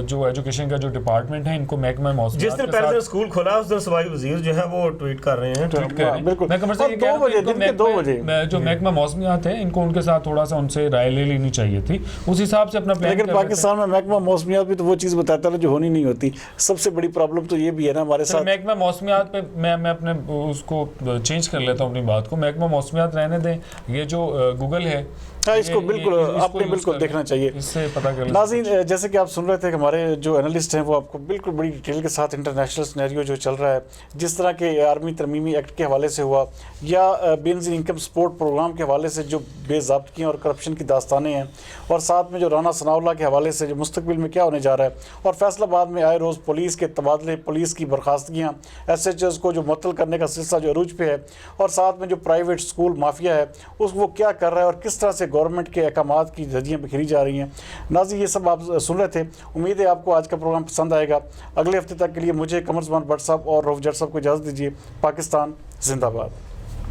जो एजुकेशन का जो डिपार्टमेंट है इनको महकमा जिस मौसमियात दिन के पहले दिन साथ स्कूल खोला उस दिन सूबाई वजीर जो है वो ट्वीट कर रहे हैं। ट्वीट कर रहे हैं। बिल्कुल। मैं कमर साहब ये कह रहा हूं कि इनको 2 बजे जो महकमा मौसमियात है इनको उनके साथ थोड़ा सा उनसे राय ले लेनी चाहिए थी, उस हिसाब से अपना प्लान लेकिन पाकिस्तान में महकमा मौसमियात भी तो वो चीज़ बताता है जो होनी नहीं होती। सबसे बड़ी प्रॉब्लम तो ये भी है ना हमारे साथ। महकमा मौसमियात पे मैं अपने उसको चेंज कर लेता हूँ अपनी बात को। महकमा मौसमियात रहने दें, ये जो गूगल है हाँ, इसको बिल्कुल आपने बिल्कुल देखना चाहिए। इससे पता कर नाज़रीन, जैसे कि आप सुन रहे थे कि हमारे जो एनालिस्ट हैं वो आपको बिल्कुल बड़ी डिटेल के साथ इंटरनेशनल सिनेरियो जो चल रहा है, जिस तरह के आर्मी तरमीमी एक्ट के हवाले से हुआ या बेनज़ीर इनकम सपोर्ट प्रोग्राम के हवाले से जो बेज़ाब्तगियाँ और करप्शन की दास्तानें हैं, और साथ में जो राना सनाउल्लाह के हवाले से जो मुस्तकबिल में क्या होने जा रहा है, और फैसलाबाद में आए रोज़ पुलिस के तबादले, पुलिस की बर्खास्तगियाँ, SHOs को जो मुअत्तल करने का सिलसिला जो अरूज पे है, और साथ में जो प्राइवेट स्कूल माफिया है उस वो क्या कर रहा है और किस तरह से गवर्नमेंट के अहकाम की धज्जियाँ बिखरी जा रही हैं। नाज़रीन, ये सब आप सुन रहे थे। उम्मीद है आपको आज का प्रोग्राम पसंद आएगा। अगले हफ्ते तक के लिए मुझे कमर ज़मान भट्ट साहब और रऊफ जट साहब को इजाज़त दीजिए। पाकिस्तान जिंदाबाद।